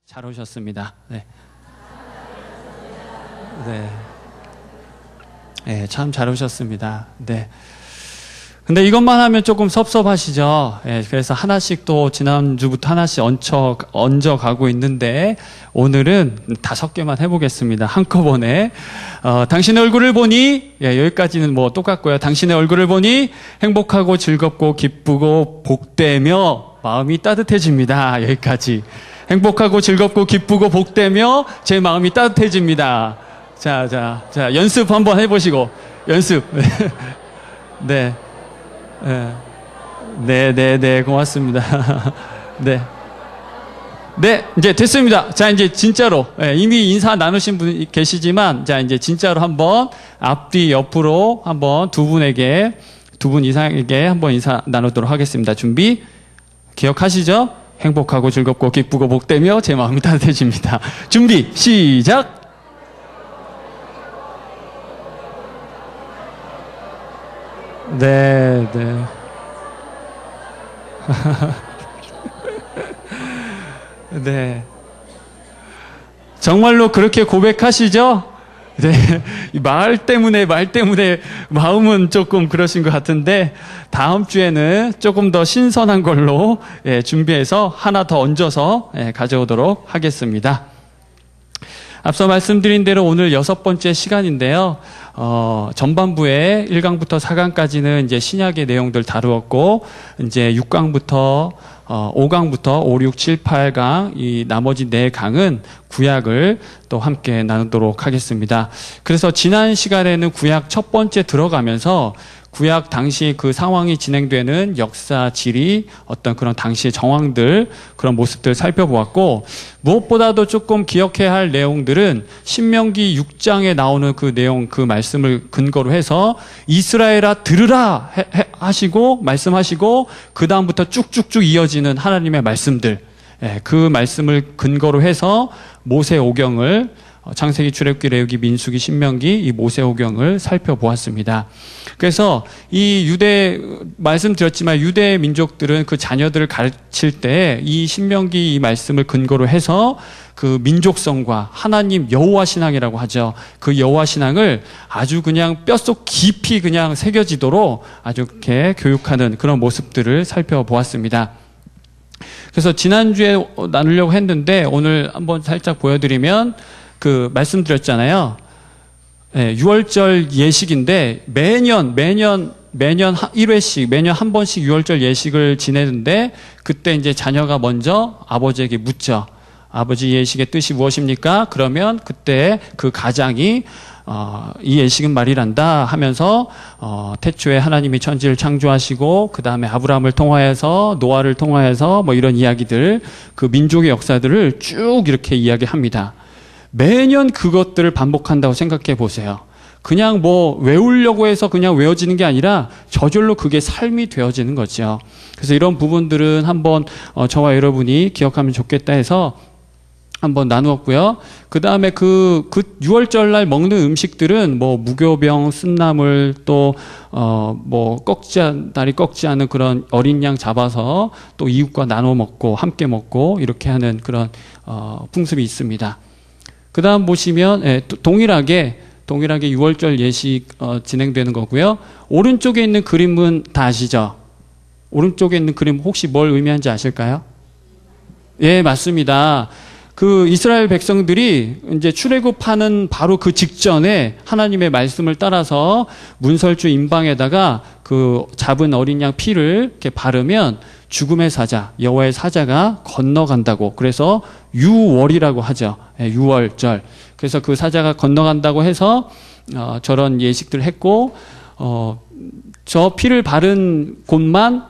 잘 오셨습니다. 네. 네. 네, 참 잘 오셨습니다. 네. 근데 이것만 하면 조금 섭섭하시죠? 예, 그래서 하나씩 또 지난주부터 하나씩 얹어 가고 있는데, 오늘은 5개만 해보겠습니다. 한꺼번에. 당신의 얼굴을 보니, 예, 여기까지는 뭐 똑같고요. 당신의 얼굴을 보니 행복하고 즐겁고 기쁘고 복되며 마음이 따뜻해집니다. 여기까지. 행복하고 즐겁고 기쁘고 복되며 제 마음이 따뜻해집니다. 자, 연습 한번 해보시고, 연습. 네. 네, 고맙습니다. 네. 네, 이제 됐습니다. 자, 이제 진짜로, 이미 인사 나누신 분 계시지만, 자, 이제 진짜로 한번 앞뒤 옆으로 한번 두 분 이상에게 한번 인사 나누도록 하겠습니다. 준비? 기억하시죠? 행복하고 즐겁고 기쁘고 복되며 제 마음이 따뜻해집니다. 준비, 시작! 네. 네. 정말로 그렇게 고백하시죠? 네. 말 때문에 마음은 조금 그러신 것 같은데, 다음 주에는 조금 더 신선한 걸로 준비해서 하나 더 얹어서 가져오도록 하겠습니다. 앞서 말씀드린 대로 오늘 6번째 시간인데요. 전반부에 1강부터 4강까지는 이제 신약의 내용들 다루었고, 이제 6강부터 5강부터 5, 6, 7, 8강, 이 나머지 4강은 구약을 또 함께 나누도록 하겠습니다. 그래서 지난 시간에는 구약 첫 번째 들어가면서 구약 당시 그 상황이 진행되는 역사, 지리, 어떤 그런 당시의 정황들, 그런 모습들 살펴보았고, 무엇보다도 조금 기억해야 할 내용들은 신명기 6장에 나오는 그 내용, 그 말씀을 근거로 해서 이스라엘아 들으라 하시고 말씀하시고, 그 다음부터 쭉쭉쭉 이어지는 하나님의 말씀들, 그 말씀을 근거로 해서 모세오경을 창세기, 출애굽기, 레위기, 민수기, 신명기 이 모세오경을 살펴보았습니다. 그래서 이 말씀드렸지만 유대 민족들은 그 자녀들을 가르칠 때 이 신명기 이 말씀을 근거로 해서 그 민족성과 하나님 여호와 신앙이라고 하죠. 그 여호와 신앙을 아주 그냥 뼛속 깊이 그냥 새겨지도록 아주 이렇게 교육하는 그런 모습들을 살펴보았습니다. 그래서 지난주에 나누려고 했는데 오늘 한번 살짝 보여드리면, 그 말씀드렸잖아요. 6월절 예식인데 매년 1회씩 매년 한 번씩 6월절 예식을 지내는데, 그때 이제 자녀가 먼저 아버지에게 묻죠. 아버지 예식의 뜻이 무엇입니까? 그러면 그때 그 가장이 이 예식은 말이란다 하면서 태초에 하나님이 천지를 창조하시고 그 다음에 아브라함을 통하여서 노아를 통하여서 뭐 이런 이야기들, 그 민족의 역사들을 쭉 이렇게 이야기합니다. 매년 그것들을 반복한다고 생각해 보세요. 그냥 뭐 외우려고 해서 그냥 외워지는 게 아니라 저절로 그게 삶이 되어지는 거죠. 그래서 이런 부분들은 한번 저와 여러분이 기억하면 좋겠다 해서 한번 나누었고요. 그 다음에 그 6월절 날 먹는 음식들은 뭐 무교병, 쓴나물, 또 뭐 다리 꺾지 않은 그런 어린 양 잡아서 또 이웃과 나눠 먹고 함께 먹고 이렇게 하는 그런 풍습이 있습니다. 그 다음 보시면 동일하게 6월절 예식 진행되는 거고요. 오른쪽에 있는 그림은 다 아시죠? 오른쪽에 있는 그림 혹시 뭘 의미하는지 아실까요? 예, 맞습니다. 그 이스라엘 백성들이 이제 출애굽하는 바로 그 직전에 하나님의 말씀을 따라서 문설주 임방에다가 그 잡은 어린 양 피를 이렇게 바르면 죽음의 사자, 여호와의 사자가 건너간다고. 그래서 유월이라고 하죠. 유월절. 그래서 그 사자가 건너간다고 해서 저런 예식들을 했고, 저 피를 바른 곳만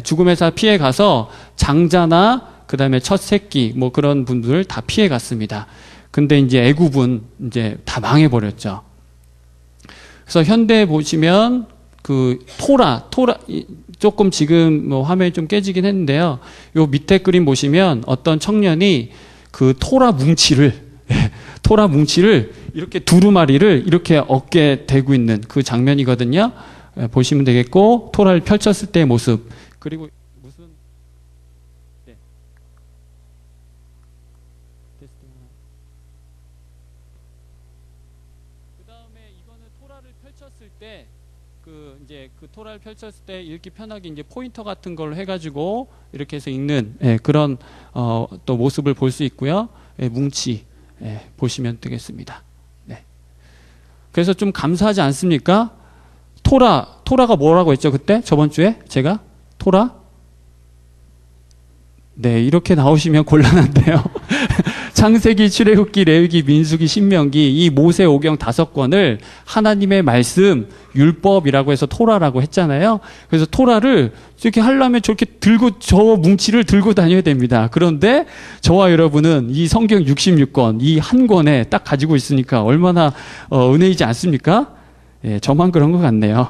죽음의 사자 피해 가서 장자나 그 다음에 첫 새끼 뭐 그런 분들 다 피해 갔습니다. 근데 이제 애굽은 이제 다 망해버렸죠. 그래서 현대에 보시면 그 토라 조금 지금 뭐 화면이 좀 깨지긴 했는데요. 요 밑에 그림 보시면 어떤 청년이 그 토라 뭉치를 이렇게 두루마리를 이렇게 어깨에 대고 있는 그 장면이거든요. 보시면 되겠고, 토라를 펼쳤을 때의 모습, 그리고 무슨 그다음에 이거는 토라를 펼쳤을 때 그 토라를 펼쳤을 때 읽기 편하게 이제 포인터 같은 걸로 해가지고 이렇게 해서 읽는 그런 또 모습을 볼 수 있고요. 뭉치 보시면 되겠습니다. 네. 그래서 좀 감사하지 않습니까? 토라가 뭐라고 했죠 그때 저번 주에 제가 토라? 네, 이렇게 나오시면 곤란한데요. 창세기, 출애굽기, 레위기, 민수기, 신명기 이 모세 오경 5권을 하나님의 말씀, 율법이라고 해서 토라라고 했잖아요. 그래서 토라를 이렇게 하려면 저렇게 들고 저 뭉치를 들고 다녀야 됩니다. 그런데 저와 여러분은 이 성경 66권 이 한 권에 딱 가지고 있으니까 얼마나 은혜이지 않습니까? 예, 저만 그런 것 같네요.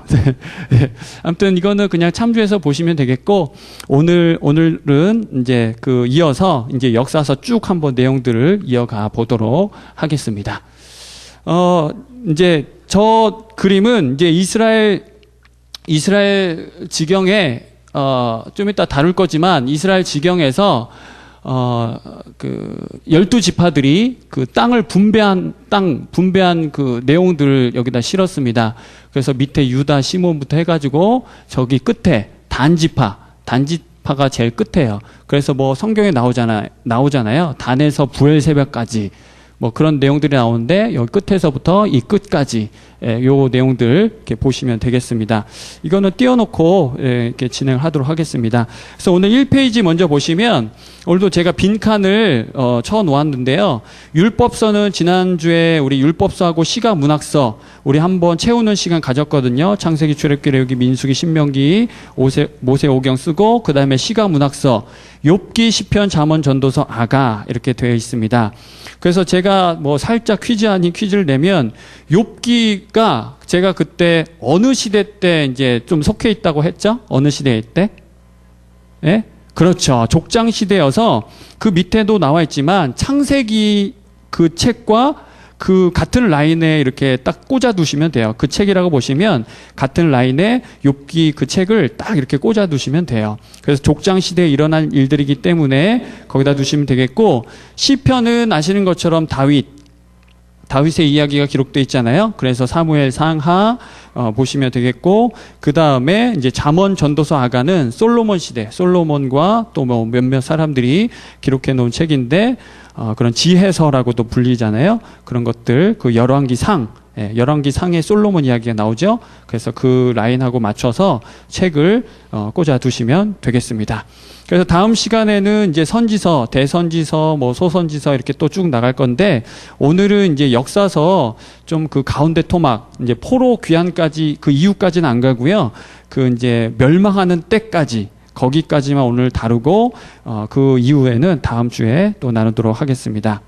네. 아무튼 이거는 그냥 참조해서 보시면 되겠고, 오늘은 이제 이어서 이제 역사서 쭉 한번 내용들을 이어가 보도록 하겠습니다. 이제 저 그림은 이제 이스라엘 지경에, 좀 이따 다룰 거지만 이스라엘 지경에서 12지파들이 그 땅을 분배한 그 내용들을 여기다 실었습니다. 그래서 밑에 유다, 시몬부터 해가지고 저기 끝에 단지파가 제일 끝에요. 그래서 뭐 성경에 나오잖아요. 단에서 부엘세바까지 뭐 그런 내용들이 나오는데 여기 끝에서부터 이 끝까지 요 내용들 이렇게 보시면 되겠습니다. 이거는 띄워놓고 이렇게 진행하도록 하겠습니다. 그래서 오늘 1페이지 먼저 보시면 오늘도 제가 빈칸을 쳐 놓았는데요. 율법서는 지난주에 우리 율법서하고 시가문학서 우리 한번 채우는 시간 가졌거든요. 창세기, 출애굽기, 레위기, 민수기, 신명기, 모세 오경 쓰고 그 다음에 시가문학서 욥기, 시편, 잠언, 전도서, 아가 이렇게 되어 있습니다. 그래서 제가 뭐 살짝 퀴즈 아닌 퀴즈를 내면 욥기가 제가 그때 어느 시대 때 이제 좀 속해 있다고 했죠? 어느 시대 때? 예? 그렇죠. 족장 시대여서 그 밑에도 나와 있지만 창세기 그 책과 그 같은 라인에 이렇게 딱 꽂아 두시면 돼요. 그 책이라고 보시면 같은 라인에 욥기 그 책을 딱 이렇게 꽂아 두시면 돼요. 그래서 족장 시대에 일어난 일들이기 때문에 거기다 두시면 되겠고, 시편은 아시는 것처럼 다윗의 이야기가 기록되어 있잖아요. 그래서 사무엘 상하 보시면 되겠고, 그 다음에 이제 잠언, 전도서, 아가는 솔로몬 시대, 솔로몬과 또 뭐 몇몇 사람들이 기록해 놓은 책인데 그런 지혜서라고도 불리잖아요. 그런 것들 그 열왕기 상에 솔로몬 이야기가 나오죠. 그래서 그 라인하고 맞춰서 책을 꽂아 두시면 되겠습니다. 그래서 다음 시간에는 이제 선지서, 대선지서, 뭐 소선지서 이렇게 또 쭉 나갈 건데, 오늘은 이제 역사서 좀 그 가운데 토막, 이제 포로 귀환까지 그 이후까지는 안 가고요. 그 이제 멸망하는 때까지 거기까지만 오늘 다루고 그 이후에는 다음 주에 또 나누도록 하겠습니다.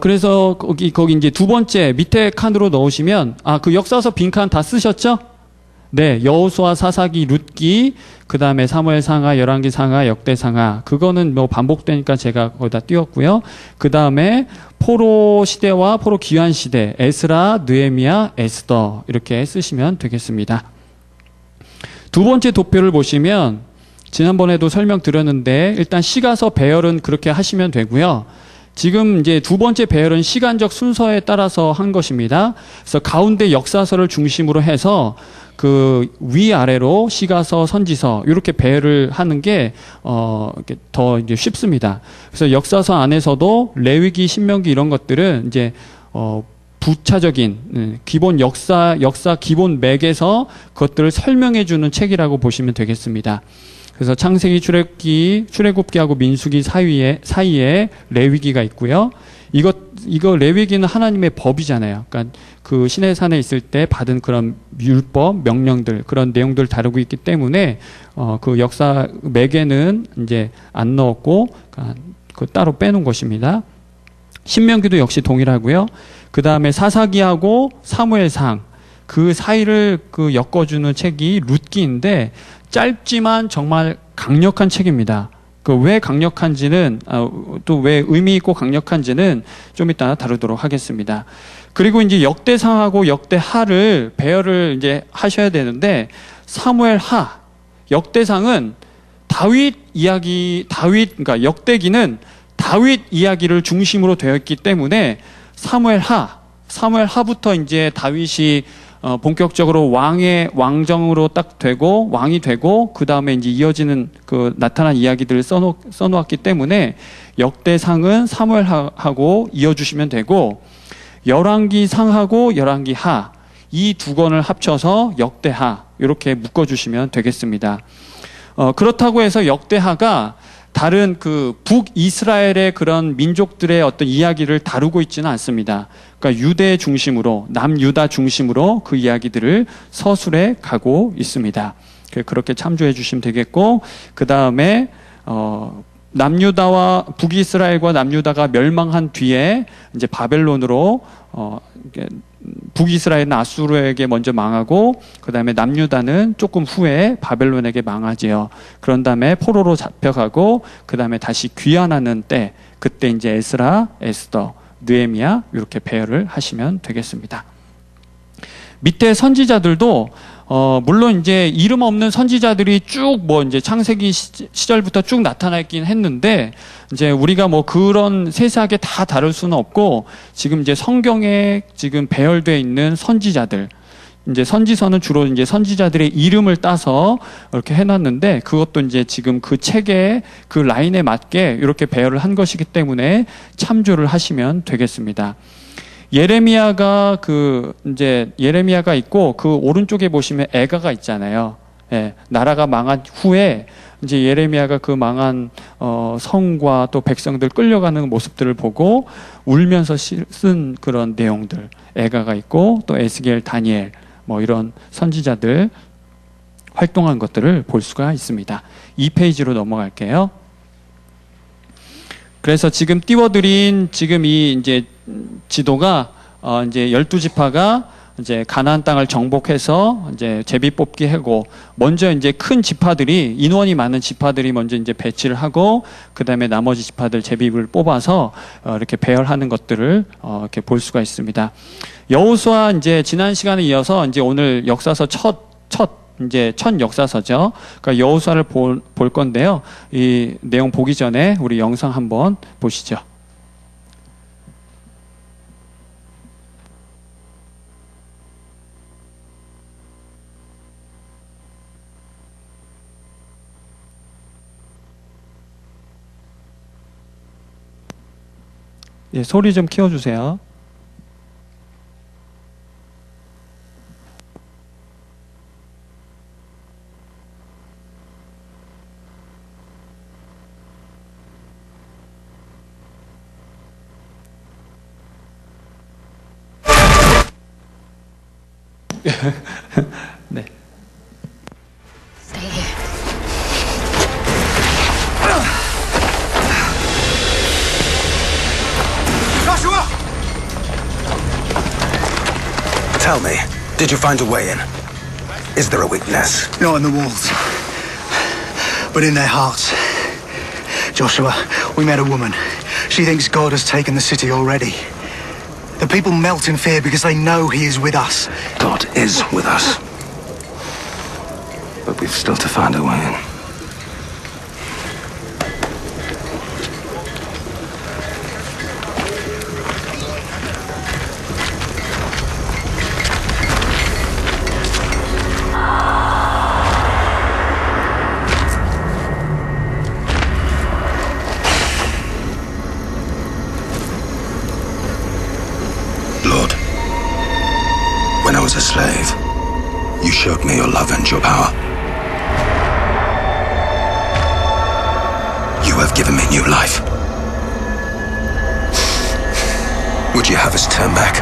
그래서 거기 이제 두 번째 밑에 칸으로 넣으시면 그 역사서 빈칸 다 쓰셨죠? 네, 여호수아, 사사기, 룻기, 그 다음에 사무엘 상하, 열왕기 상하, 역대 상하. 그거는 뭐 반복되니까 제가 거기다 띄웠고요. 그 다음에 포로 시대와 포로 귀환 시대, 에스라, 느헤미야, 에스더 이렇게 쓰시면 되겠습니다. 두 번째 도표를 보시면 지난번에도 설명드렸는데 일단 시가서 배열은 그렇게 하시면 되고요. 지금 이제 두 번째 배열은 시간적 순서에 따라서 한 것입니다. 그래서 가운데 역사서를 중심으로 해서 그 위아래로 시가서, 선지서 이렇게 배열을 하는 게 더 이제 쉽습니다. 그래서 역사서 안에서도 레위기, 신명기 이런 것들은 이제 부차적인 기본 역사 기본 맥에서 그것들을 설명해 주는 책이라고 보시면 되겠습니다. 그래서 창세기, 출애굽기하고 민수기 사이에 레위기가 있고요. 이거 레위기는 하나님의 법이잖아요. 그러니까 그 시내산에 있을 때 받은 그런 율법, 명령들 그런 내용들을 다루고 있기 때문에 그 역사 맥에는 이제 안 넣었고 그 따로 빼놓은 것입니다. 신명기도 역시 동일하고요. 그 다음에 사사기하고 사무엘상 그 사이를 그 엮어주는 책이 룻기인데 짧지만 정말 강력한 책입니다. 그 왜 강력한지는 또 왜 의미 있고 강력한지는 좀 이따 다루도록 하겠습니다. 그리고 이제 역대상하고 역대하를 배열을 이제 하셔야 되는데 역대상은 그러니까 역대기는 다윗 이야기를 중심으로 되어 있기 때문에 사무엘하부터 이제 다윗이 본격적으로 왕정으로 딱 되고 왕이 되고 그 다음에 이제 이어지는 그 나타난 이야기들을 써놓았기 때문에 역대상은 사무엘하고 이어주시면 되고 열왕기상하고 열왕기하 이 두 권을 합쳐서 역대하 이렇게 묶어주시면 되겠습니다. 그렇다고 해서 역대하가 다른 그 북이스라엘의 그런 민족들의 어떤 이야기를 다루고 있지는 않습니다. 그러니까 유대 중심으로, 남유다 중심으로 그 이야기들을 서술해 가고 있습니다. 그렇게 참조해 주시면 되겠고, 그 다음에 남유다와 북이스라엘과 남유다가 멸망한 뒤에 이제 바벨론으로 북이스라엘은 아수르에게 먼저 망하고 그 다음에 남유다는 조금 후에 바벨론에게 망하지요. 그런 다음에 포로로 잡혀가고 그 다음에 다시 귀환하는 때 그때 이제 에스라, 에스더, 느헤미야 이렇게 배열을 하시면 되겠습니다. 밑에 선지자들도 물론 이제 이름 없는 선지자들이 쭉 뭐 이제 창세기 시절부터 쭉 나타나 있긴 했는데 이제 우리가 뭐 그런 세세하게 다 다룰 수는 없고 지금 이제 성경에 지금 배열되어 있는 선지자들 이제 선지서는 주로 이제 선지자들의 이름을 따서 이렇게 해놨는데 그것도 이제 지금 그 책의 그 라인에 맞게 이렇게 배열을 한 것이기 때문에 참조를 하시면 되겠습니다. 예레미야가 예레미야가 있고 그 오른쪽에 보시면 애가가 있잖아요. 예, 나라가 망한 후에 이제 예레미야가 그 망한 성과 또 백성들 끌려가는 모습들을 보고 울면서 쓴 그런 내용들 애가가 있고 또 에스겔, 다니엘 뭐 이런 선지자들 활동한 것들을 볼 수가 있습니다. 2페이지로 넘어갈게요. 그래서 지금 띄워드린 지금 이 이제 지도가 이제 12지파가 이제 가나안 땅을 정복해서 이제 제비 뽑기 하고 먼저 이제 큰 지파들이 인원이 많은 지파들이 먼저 이제 배치를 하고 그다음에 나머지 지파들 제비를 뽑아서 이렇게 배열하는 것들을 이렇게 볼 수가 있습니다. 여호수아 이제 지난 시간에 이어서 이제 오늘 역사서 이제 첫 역사서죠. 그러니까 여호수아를 볼 건데요. 이 내용 보기 전에 우리 영상 한번 보시죠. 예, 소리 좀 키워주세요. 네. Joshua! Tell me, did you find a way in? Is there a weakness? Not in the walls, but in their hearts. Joshua, we met a woman. She thinks God has taken the city already. The people melt in fear because they know he is with us. God is with us. But we've still to find a way in. When I was a slave, you showed me your love and your power. You have given me new life. Would you have us turn back?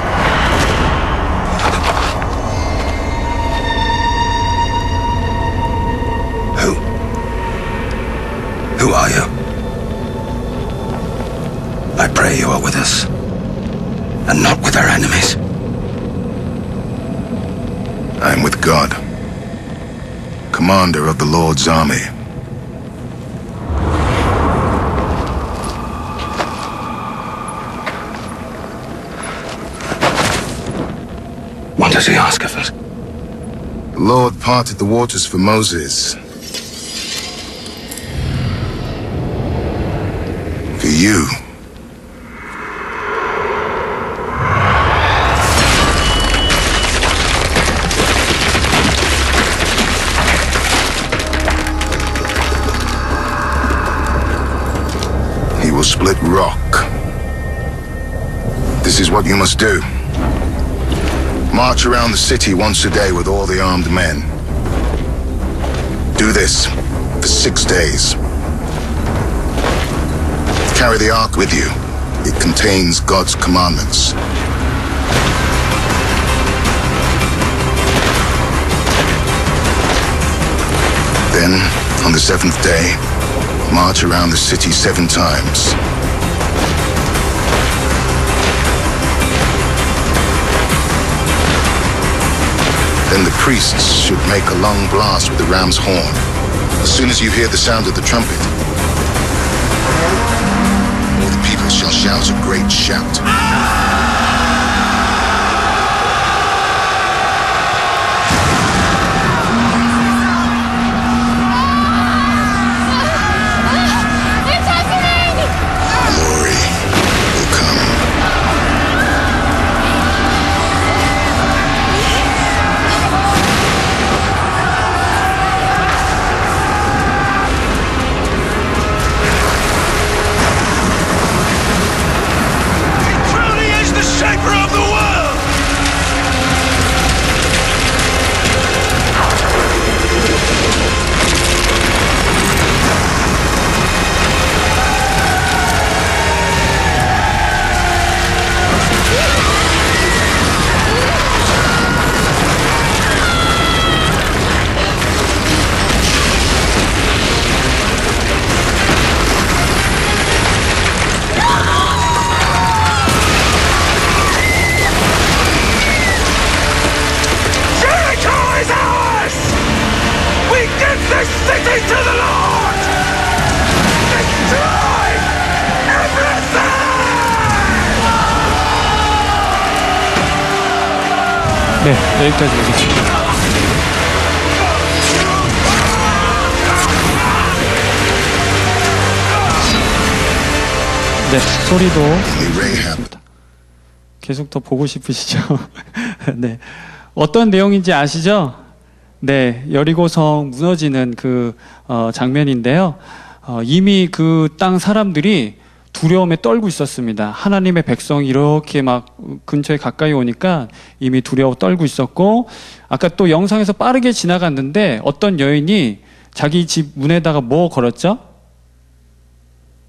Who are you? I pray you are with us, and not with our enemies. I am with God, commander of the Lord's army. What does he ask of us? The Lord parted the waters for Moses. For You. He will split rock. This is what you must do. March around the city once a day with all the armed men. Do this for 6 days. Carry the Ark with you. It contains God's commandments. Then, on the 7th day, march around the city 7 times. Then the priests should make a long blast with the ram's horn. As soon as you hear the sound of the trumpet, the people shall shout a great shout. It's happening! Glory will come. Truly is the shaper of the world! Jericho is ours! We give this city to the Lord! Destroy everything! 네, 여기까지 하겠습니다. 네, 소리도 Only Rahab. 계속 더 보고 싶으시죠? 네. 어떤 내용인지 아시죠? 네, 여리고성 무너지는 그 장면인데요. 이미 그 땅 사람들이 두려움에 떨고 있었습니다. 하나님의 백성이 이렇게 막 근처에 가까이 오니까 이미 두려워 떨고 있었고, 아까 또 영상에서 빠르게 지나갔는데 어떤 여인이 자기 집 문에다가 뭐 걸었죠?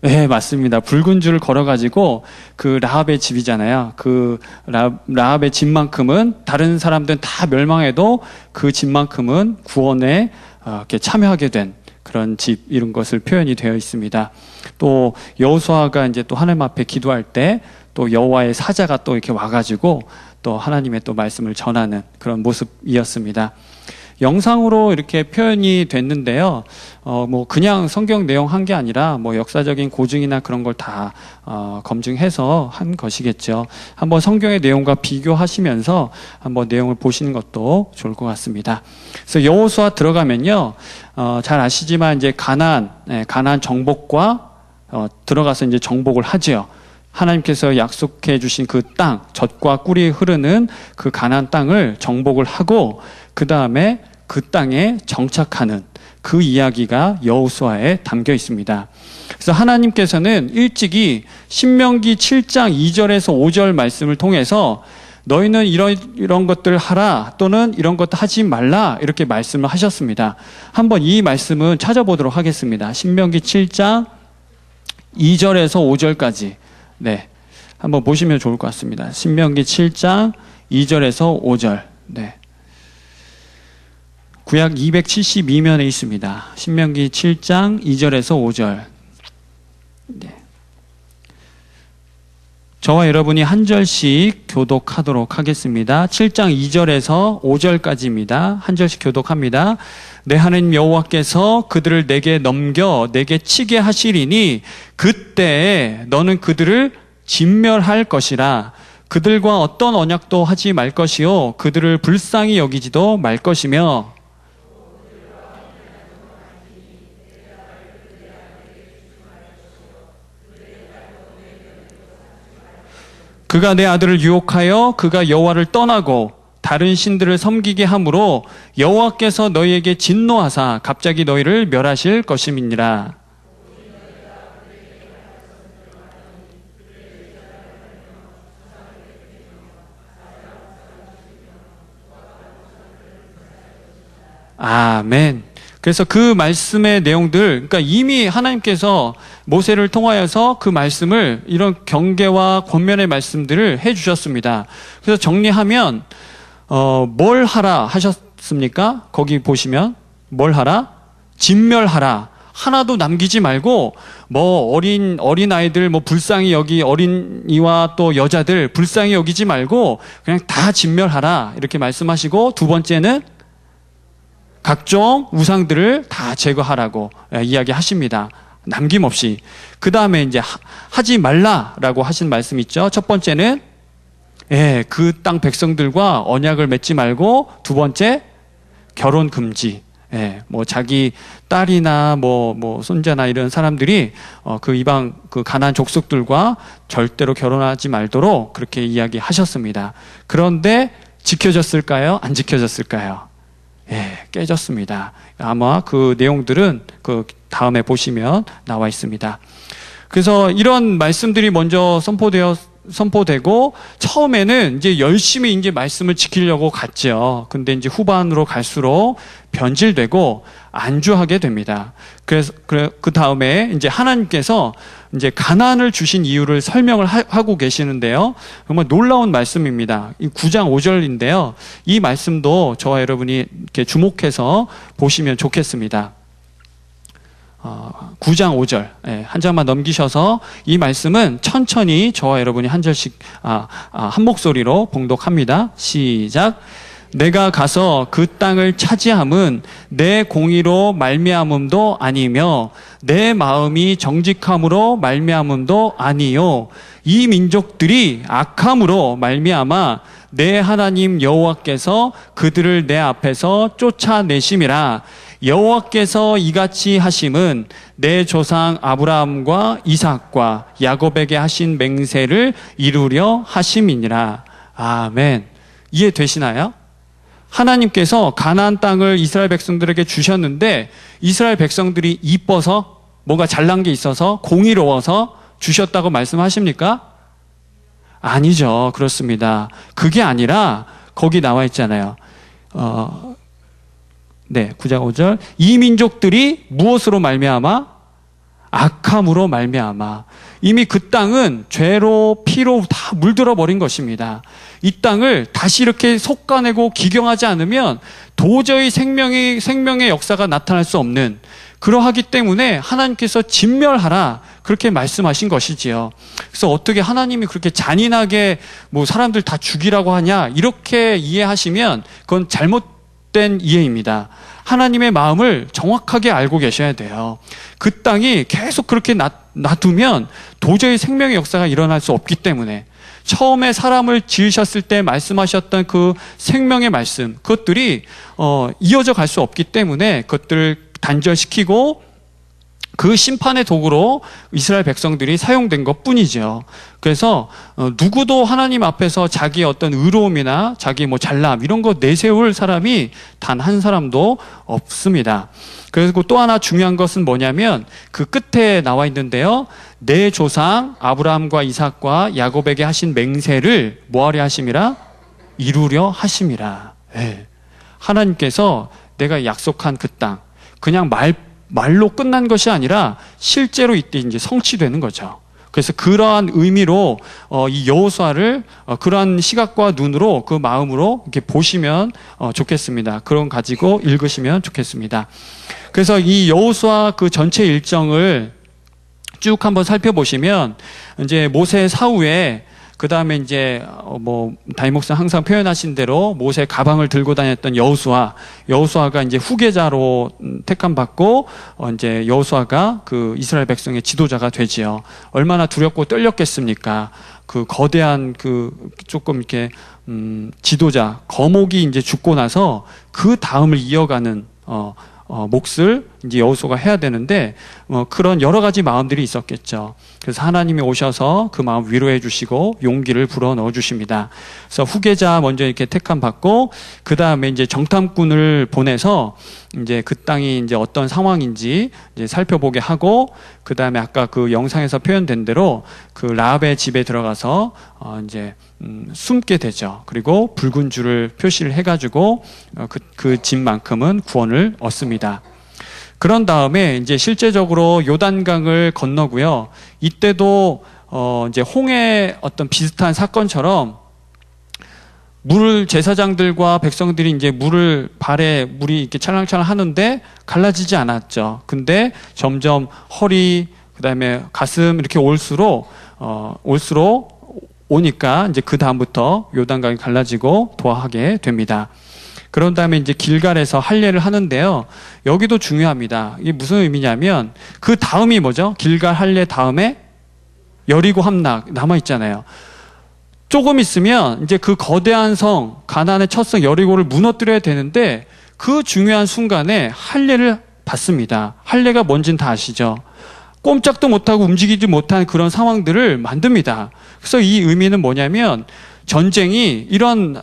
네, 맞습니다. 붉은 줄을 걸어가지고 그 라합의 집이잖아요. 그 라합의 집만큼은 다른 사람들은 다 멸망해도 그 집만큼은 구원에 이렇게 참여하게 된 그런 집, 이런 것을 표현이 되어 있습니다. 또 여호수아가 이제 또 하나님 앞에 기도할 때 또 여호와의 사자가 또 이렇게 와가지고 또 하나님의 또 말씀을 전하는 그런 모습이었습니다. 영상으로 이렇게 표현이 됐는데요. 뭐 그냥 성경 내용 한 게 아니라 뭐 역사적인 고증이나 그런 걸 다 검증해서 한 것이겠죠. 한번 성경의 내용과 비교하시면서 한번 내용을 보시는 것도 좋을 것 같습니다. 그래서 여호수아 들어가면요, 잘 아시지만 이제 가나안 정복과 들어가서 이제 정복을 하죠. 하나님께서 약속해 주신 그 땅, 젖과 꿀이 흐르는 그 가나안 땅을 정복을 하고 그 다음에 그 땅에 정착하는 그 이야기가 여호수아에 담겨 있습니다. 그래서 하나님께서는 일찍이 신명기 7장 2절에서 5절 말씀을 통해서 너희는 이런 것들 하라, 또는 이런 것도 하지 말라, 이렇게 말씀을 하셨습니다. 한번 이 말씀은 찾아보도록 하겠습니다. 신명기 7장 2절에서 5절까지. 네, 한번 보시면 좋을 것 같습니다. 신명기 7장 2절에서 5절. 네. 구약 272면에 있습니다. 신명기 7장 2절에서 5절. 네. 저와 여러분이 한 절씩 교독하도록 하겠습니다. 7장 2절에서 5절까지입니다. 한 절씩 교독합니다. 내 하나님 여호와께서 그들을 내게 넘겨 내게 치게 하시리니 그때에 너는 그들을 진멸할 것이라. 그들과 어떤 언약도 하지 말 것이요 그들을 불쌍히 여기지도 말 것이며 그가 내 아들을 유혹하여 그가 여호와를 떠나고 다른 신들을 섬기게 함으로 여호와께서 너희에게 진노하사 갑자기 너희를 멸하실 것임이니라. 아멘. 그래서 그 말씀의 내용들, 그러니까 이미 하나님께서 모세를 통하여서 그 말씀을 이런 경계와 권면의 말씀들을 해주셨습니다. 그래서 정리하면 뭘 하라 하셨습니까? 거기 보시면 뭘 하라? 진멸하라. 하나도 남기지 말고 뭐 어린 아이들 뭐 불쌍히 여기 어린이와 또 여자들 불쌍히 여기지 말고 그냥 다 진멸하라 이렇게 말씀하시고, 두 번째는 각종 우상들을 다 제거하라고 이야기하십니다. 남김없이. 그 다음에 이제 하지 말라라고 하신 말씀 있죠. 첫 번째는 그 땅 백성들과 언약을 맺지 말고, 두 번째 결혼 금지. 뭐 자기 딸이나 뭐 손자나 이런 사람들이 그 이방 그 가나안 족속들과 절대로 결혼하지 말도록 그렇게 이야기하셨습니다. 그런데 지켜졌을까요? 안 지켜졌을까요? 깨졌습니다. 아마 그 내용들은 그 다음에 보시면 나와 있습니다. 그래서 이런 말씀들이 먼저 선포되고 처음에는 이제 열심히 이제 말씀을 지키려고 갔죠. 근데 이제 후반으로 갈수록 변질되고 안주하게 됩니다. 그래서 그 다음에 이제 하나님께서 이제 가나안을 주신 이유를 설명을 하고 계시는데요. 정말 놀라운 말씀입니다. 이 9장 5절인데요. 이 말씀도 저와 여러분이 이렇게 주목해서 보시면 좋겠습니다. 9장 5절 한 장만 넘기셔서 이 말씀은 천천히 저와 여러분이 한 절씩 한 목소리로 봉독합니다. 시작. 내가 가서 그 땅을 차지함은 내 공의로 말미암음도 아니며 내 마음이 정직함으로 말미암음도 아니요 이 민족들이 악함으로 말미암아 내 하나님 여호와께서 그들을 내 앞에서 쫓아내심이라. 여호와께서 이같이 하심은 내 조상 아브라함과 이삭과 야곱에게 하신 맹세를 이루려 하심이니라. 아멘. 이해되시나요? 하나님께서 가나안 땅을 이스라엘 백성들에게 주셨는데 이스라엘 백성들이 이뻐서 뭔가 잘난 게 있어서 공의로워서 주셨다고 말씀하십니까? 아니죠. 그렇습니다. 그게 아니라 거기 나와 있잖아요. 9장 5절. 이 민족들이 무엇으로 말미암아? 악함으로 말미암아. 이미 그 땅은 죄로 피로 다 물들어 버린 것입니다. 이 땅을 다시 이렇게 솎아내고 기경하지 않으면 도저히 생명의 역사가 나타날 수 없는, 그러하기 때문에 하나님께서 진멸하라 그렇게 말씀하신 것이지요. 그래서 어떻게 하나님이 그렇게 잔인하게 뭐 사람들 다 죽이라고 하냐 이렇게 이해하시면 그건 잘못된 이해입니다. 하나님의 마음을 정확하게 알고 계셔야 돼요. 그 땅이 계속 그렇게 놔두면 도저히 생명의 역사가 일어날 수 없기 때문에 처음에 사람을 지으셨을 때 말씀하셨던 그 생명의 말씀, 그것들이 이어져 갈 수 없기 때문에 그것들을 단절시키고 그 심판의 도구로 이스라엘 백성들이 사용된 것 뿐이죠. 그래서 누구도 하나님 앞에서 자기의 어떤 의로움이나 자기 뭐 잘남 이런 거 내세울 사람이 단 한 사람도 없습니다. 그리고 또 하나 중요한 것은 뭐냐면 그 끝에 나와 있는데요. 내 조상 아브라함과 이삭과 야곱에게 하신 맹세를 뭐하려 하심이라? 이루려 하심이라. 하나님께서 내가 약속한 그 땅, 그냥 말로 끝난 것이 아니라 실제로 이때 이제 성취되는 거죠. 그래서 그러한 의미로 이 여호수아를 그러한 시각과 눈으로 그 마음으로 이렇게 보시면 좋겠습니다. 그런 가지고 읽으시면 좋겠습니다. 그래서 이 여호수아 그 전체 일정을 쭉 한번 살펴보시면 이제 모세 사후에 그 다음에 이제 뭐 담임 목사 항상 표현하신 대로 모세 가방을 들고 다녔던 여호수아가 이제 후계자로 택함 받고 이제 여호수아가 그 이스라엘 백성의 지도자가 되지요. 얼마나 두렵고 떨렸겠습니까? 그 거대한 그 조금 이렇게 지도자 거목이 이제 죽고 나서 그 다음을 이어가는 몫을 이제 여호수아가 해야 되는데 그런 여러 가지 마음들이 있었겠죠. 그래서 하나님이 오셔서 그 마음 위로해 주시고 용기를 불어 넣어 주십니다. 그래서 후계자 먼저 이렇게 택함 받고 그 다음에 이제 정탐꾼을 보내서 이제 그 땅이 이제 어떤 상황인지 이제 살펴보게 하고 그 다음에 아까 그 영상에서 표현된 대로 그 라합의 집에 들어가서 이제 숨게 되죠. 그리고 붉은 줄을 표시를 해가지고 그 집만큼은 구원을 얻습니다. 그런 다음에 이제 실제적으로 요단강을 건너고요. 이때도 이제 홍해 어떤 비슷한 사건처럼 물을 제사장들과 백성들이 이제 발에 물이 이렇게 찰랑찰랑 하는데 갈라지지 않았죠. 근데 점점 허리 그다음에 가슴 이렇게 올수록 오니까 이제 그 다음부터 요단강이 갈라지고 도하게 됩니다. 그런 다음에 이제 길갈에서 할례를 하는데요. 여기도 중요합니다. 이게 무슨 의미냐면 그 다음이 뭐죠? 길갈 할례 다음에 여리고 함락 남아 있잖아요. 조금 있으면 이제 그 거대한 성, 가나안의 첫 성 여리고를 무너뜨려야 되는데 그 중요한 순간에 할례를 받습니다. 할례가 뭔지는 다 아시죠? 꼼짝도 못하고 움직이지 못한 그런 상황들을 만듭니다. 그래서 이 의미는 뭐냐면 전쟁이 이런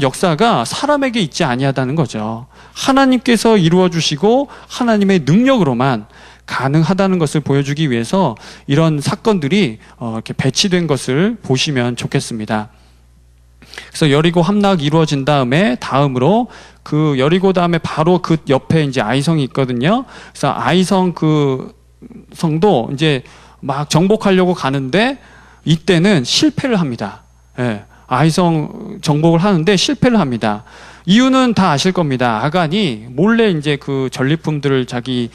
역사가 사람에게 있지 아니하다는 거죠. 하나님께서 이루어 주시고 하나님의 능력으로만 가능하다는 것을 보여주기 위해서 이런 사건들이 이렇게 배치된 것을 보시면 좋겠습니다. 그래서 여리고 함락이 이루어진 다음으로 그 여리고 다음에 바로 그 옆에 이제 아이성이 있거든요. 그래서 아이성 그 성도 이제 막 정복하려고 가는데 이때는 실패를 합니다. 예. 아이성 정복을 하는데 실패를 합니다. 이유는 다 아실 겁니다. 아간이 몰래 이제 그 전리품들을 자기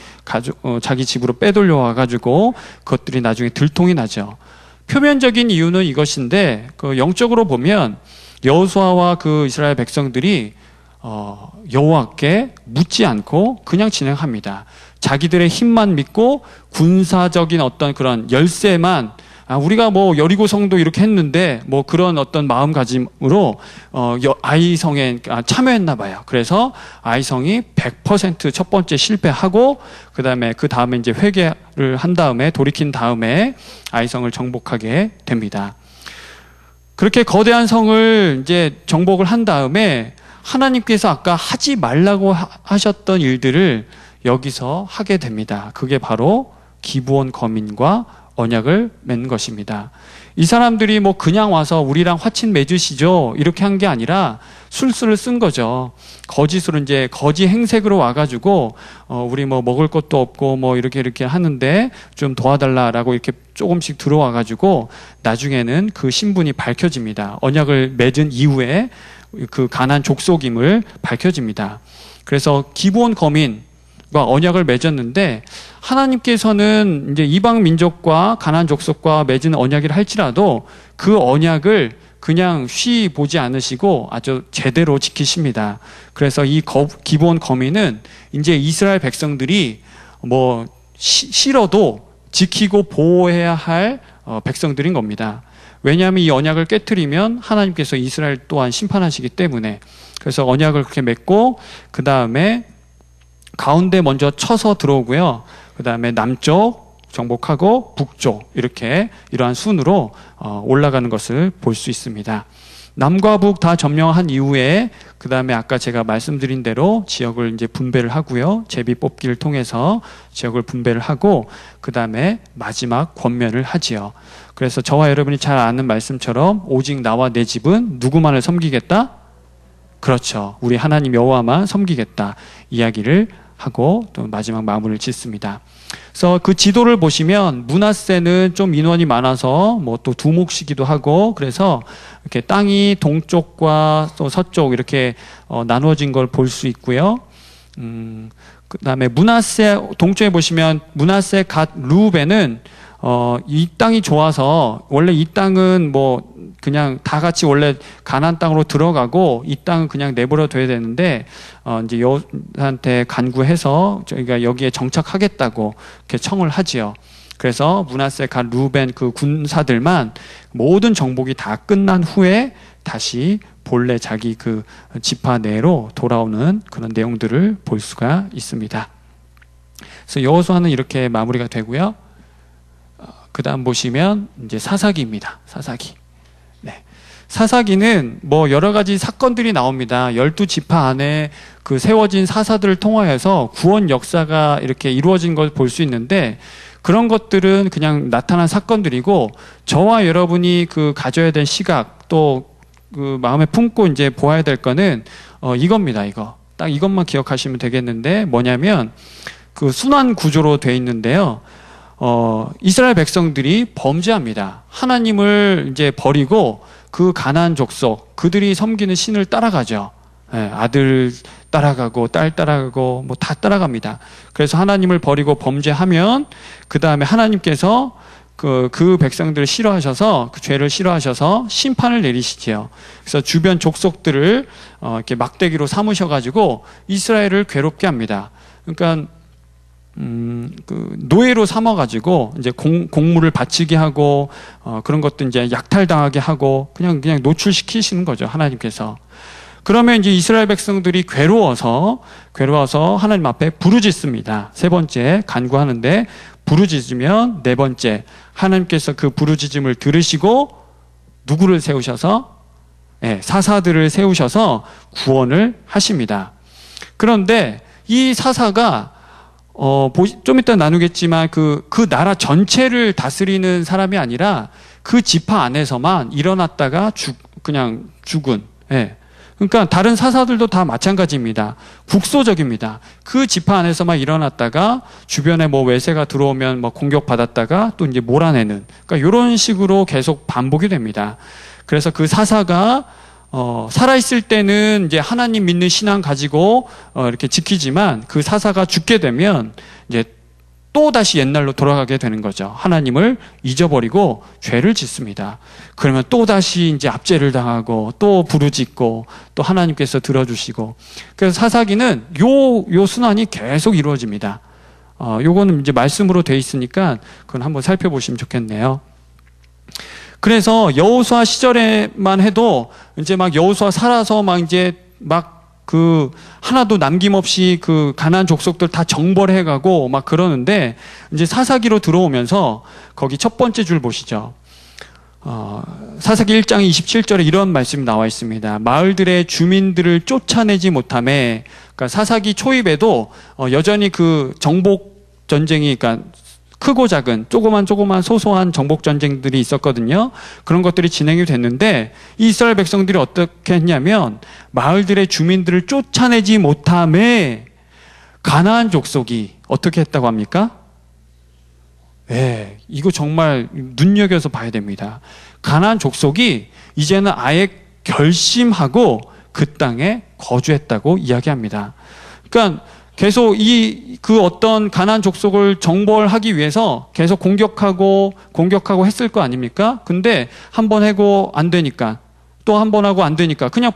집으로 빼돌려 와가지고 그것들이 나중에 들통이 나죠. 표면적인 이유는 이것인데 그 영적으로 보면 여호수아와 그 이스라엘 백성들이 여호와께 묻지 않고 그냥 진행합니다. 자기들의 힘만 믿고 군사적인 어떤 그런 열세만 우리가 뭐 여리고 성도 이렇게 했는데 뭐 그런 어떤 마음가짐으로 아이성에 참여했나 봐요. 그래서 아이성이 100% 첫 번째 실패하고 그 다음에 이제 회개를 한 다음에 돌이킨 다음에 아이성을 정복하게 됩니다. 그렇게 거대한 성을 이제 정복을 한 다음에 하나님께서 아까 하지 말라고 하셨던 일들을 여기서 하게 됩니다. 그게 바로 기브온 거민과 언약을 맺는 것입니다. 이 사람들이 뭐 그냥 와서 우리랑 화친 맺으시죠 이렇게 한 게 아니라 술수를 쓴 거죠. 거짓으로 이제 거짓 행색으로 와가지고 우리 뭐 먹을 것도 없고 뭐 이렇게 하는데 좀 도와달라라고 이렇게 조금씩 들어와가지고 나중에는 그 신분이 밝혀집니다. 언약을 맺은 이후에 그 가나안 족속임을 밝혀집니다. 그래서 기브온 거민 언약을 맺었는데 하나님께서는 이제 이방 민족과 가나안 족속과 맺은 언약이라 할지라도 그 언약을 그냥 쉬 보지 않으시고 아주 제대로 지키십니다. 그래서 이 기브온 거민은 이제 이스라엘 백성들이 뭐 싫어도 지키고 보호해야 할 백성들인 겁니다. 왜냐하면 이 언약을 깨트리면 하나님께서 이스라엘 또한 심판하시기 때문에. 그래서 언약을 그렇게 맺고 그 다음에 가운데 먼저 쳐서 들어오고요. 그 다음에 남쪽 정복하고 북쪽 이렇게 이러한 순으로 올라가는 것을 볼 수 있습니다. 남과 북 다 점령한 이후에 그 다음에 아까 제가 말씀드린 대로 지역을 이제 분배를 하고요. 제비 뽑기를 통해서 지역을 분배를 하고 그 다음에 마지막 권면을 하지요. 그래서 저와 여러분이 잘 아는 말씀처럼 오직 나와 내 집은 누구만을 섬기겠다? 그렇죠. 우리 하나님 여호와만 섬기겠다 이야기를 하고 또 마지막 마무리를 짓습니다. 그래서 그 지도를 보시면 므낫세는 좀 인원이 많아서 뭐 또 두목시기도 하고 그래서 이렇게 땅이 동쪽과 또 서쪽 이렇게 나누어진 걸 볼 수 있고요. 그다음에 므낫세 동쪽에 보시면 므낫세 갓 루벤은 이 땅이 좋아서 원래 이 땅은 뭐 그냥 다 같이 원래 가나안 땅으로 들어가고 이 땅은 그냥 내버려 둬야 되는데 이제 여호수아한테 간구해서 저희가 여기에 정착하겠다고 이렇게 청을 하지요. 그래서 므낫세 갓 루벤 그 군사들만 모든 정복이 다 끝난 후에 다시 본래 자기 그 지파 내로 돌아오는 그런 내용들을 볼 수가 있습니다. 그래서 여호수아는 이렇게 마무리가 되고요. 그다음 보시면 이제 사사기입니다. 사사기. 네. 사사기는 뭐 여러 가지 사건들이 나옵니다. 12지파 안에 그 세워진 사사들을 통하여서 구원 역사가 이렇게 이루어진 걸 볼 수 있는데, 그런 것들은 그냥 나타난 사건들이고, 저와 여러분이 그 가져야 될 시각, 또 그 마음에 품고 이제 보아야 될 거는 이겁니다. 이거. 딱 이것만 기억하시면 되겠는데, 뭐냐면 그 순환 구조로 돼 있는데요. 이스라엘 백성들이 범죄합니다. 하나님을 이제 버리고 그 가나안 족속, 그들이 섬기는 신을 따라가죠. 예, 아들 따라가고 딸 따라가고 뭐 다 따라갑니다. 그래서 하나님을 버리고 범죄하면 그 다음에 하나님께서 그 백성들을 싫어하셔서, 그 죄를 싫어하셔서 심판을 내리시지요. 그래서 주변 족속들을 이렇게 막대기로 삼으셔가지고 이스라엘을 괴롭게 합니다. 그러니까 그 노예로 삼아가지고 이제 공물을 바치게 하고 그런 것도 이제 약탈당하게 하고 그냥 노출시키시는 거죠, 하나님께서. 그러면 이제 이스라엘 백성들이 괴로워서 하나님 앞에 부르짖습니다. 세 번째, 간구하는데 부르짖으면, 네 번째, 하나님께서 그 부르짖음을 들으시고 누구를 세우셔서, 사사들을 세우셔서 구원을 하십니다. 그런데 이 사사가 좀 이따 나누겠지만 그 나라 전체를 다스리는 사람이 아니라 그 지파 안에서만 일어났다가 그냥 죽은. 그러니까 다른 사사들도 다 마찬가지입니다. 국소적입니다. 그 지파 안에서만 일어났다가 주변에 뭐 외세가 들어오면 뭐 공격받았다가 또 이제 몰아내는. 그러니까 이런 식으로 계속 반복이 됩니다. 그래서 그 사사가 살아있을 때는 이제 하나님 믿는 신앙 가지고 이렇게 지키지만, 그 사사가 죽게 되면 이제 또 다시 옛날로 돌아가게 되는 거죠. 하나님을 잊어버리고 죄를 짓습니다. 그러면 또 다시 이제 압제를 당하고 또 부르짖고 또 하나님께서 들어주시고. 그래서 사사기는 요 순환이 계속 이루어집니다. 요거는 이제 말씀으로 돼 있으니까 그건 한번 살펴보시면 좋겠네요. 그래서 여호수아 시절에만 해도 이제 막 여호수아 살아서 막 이제 막 그 하나도 남김없이 그 가나안 족속들 다 정벌해 가고 막 그러는데, 이제 사사기로 들어오면서 거기 첫 번째 줄 보시죠. 사사기 1장 27절에 이런 말씀이 나와 있습니다. 마을들의 주민들을 쫓아내지 못하매. 그러니까 사사기 초입에도 여전히 그 정복 전쟁이, 그러니까 크고 작은 조그만 소소한 정복 전쟁들이 있었거든요. 그런 것들이 진행이 됐는데, 이 이스라엘 백성들이 어떻게 했냐면 마을들의 주민들을 쫓아내지 못함에 가나안 족속이 어떻게 했다고 합니까? 이거 정말 눈여겨서 봐야 됩니다. 가나안 족속이 이제는 아예 결심하고 그 땅에 거주했다고 이야기합니다. 그러니까 계속 그 어떤 가나안 족속을 정벌하기 위해서 계속 공격하고 했을 거 아닙니까? 근데 한 번 하고 안 되니까, 또 한 번 하고 안 되니까 그냥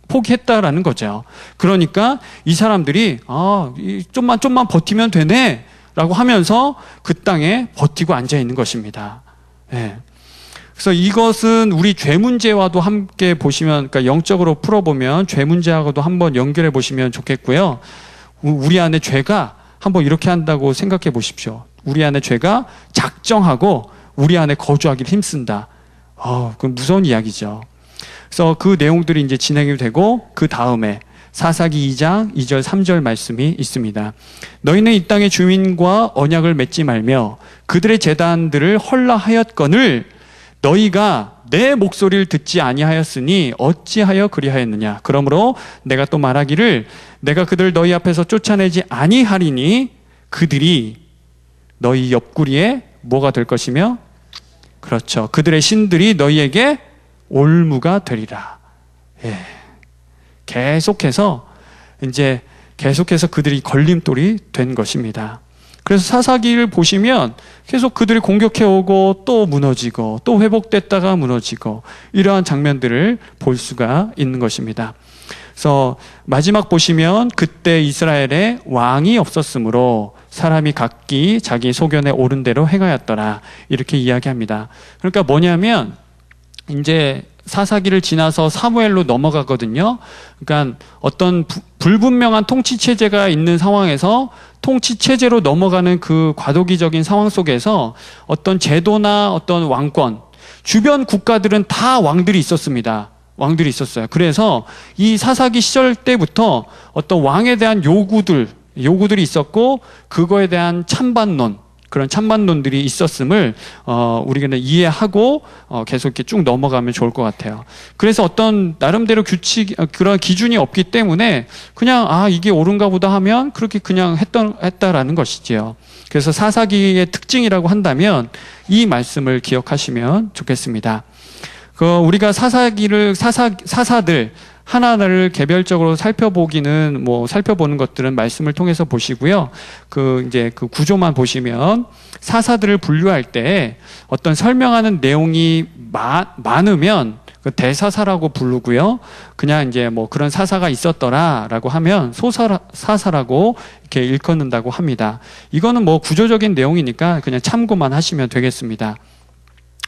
포기했다라는 거죠. 그러니까 이 사람들이 좀만 버티면 되네 라고 하면서 그 땅에 버티고 앉아 있는 것입니다. 그래서 이것은 우리 죄 문제와도 함께 보시면, 그러니까 영적으로 풀어보면 죄 문제하고도 한번 연결해 보시면 좋겠고요. 우리 안에 죄가 한번 이렇게 한다고 생각해 보십시오. 우리 안에 죄가 작정하고 우리 안에 거주하기를 힘쓴다. 그건 무서운 이야기죠. 그래서 그 내용들이 이제 진행이 되고, 그 다음에 사사기 2장 2절 3절 말씀이 있습니다. 너희는 이 땅의 주민과 언약을 맺지 말며 그들의 제단들을 헐라하였거늘 너희가 내 목소리를 듣지 아니하였으니 어찌하여 그리하였느냐. 그러므로 내가 또 말하기를 내가 그들을 너희 앞에서 쫓아내지 아니하리니 그들이 너희 옆구리에 뭐가 될 것이며, 그렇죠, 그들의 신들이 너희에게 올무가 되리라. 계속해서 그들이 걸림돌이 된 것입니다. 그래서 사사기를 보시면 계속 그들이 공격해오고 또 무너지고 또 회복됐다가 무너지고 이러한 장면들을 볼 수가 있는 것입니다. 그래서 마지막 보시면 그때 이스라엘에 왕이 없었으므로 사람이 각기 자기 소견에 옳은 대로 행하였더라, 이렇게 이야기합니다. 그러니까 뭐냐면 이제 사사기를 지나서 사무엘로 넘어가거든요. 그러니까 어떤 불분명한 통치 체제가 있는 상황에서 통치 체제로 넘어가는 그 과도기적인 상황 속에서 어떤 제도나 어떤 왕권, 주변 국가들은 다 왕들이 있었습니다. 왕들이 있었어요. 그래서 이 사사기 시절 때부터 어떤 왕에 대한 요구들이 있었고, 그거에 대한 찬반론, 그런 찬반론들이 있었음을 우리가 이해하고 계속 이렇게 쭉 넘어가면 좋을 것 같아요. 그래서 어떤 나름대로 그런 기준이 없기 때문에 그냥 이게 옳은가 보다 하면 그렇게 그냥 했다라는 것이지요. 그래서 사사기의 특징이라고 한다면 이 말씀을 기억하시면 좋겠습니다. 우리가 사사들 하나하나를 개별적으로 살펴보는 것들은 말씀을 통해서 보시고요. 이제 그 구조만 보시면 사사들을 분류할 때 어떤 설명하는 내용이 많으면 그 대사사라고 부르고요. 그냥 이제 뭐 그런 사사가 있었더라라고 하면 소사사라고 이렇게 일컫는다고 합니다. 이거는 뭐 구조적인 내용이니까 그냥 참고만 하시면 되겠습니다.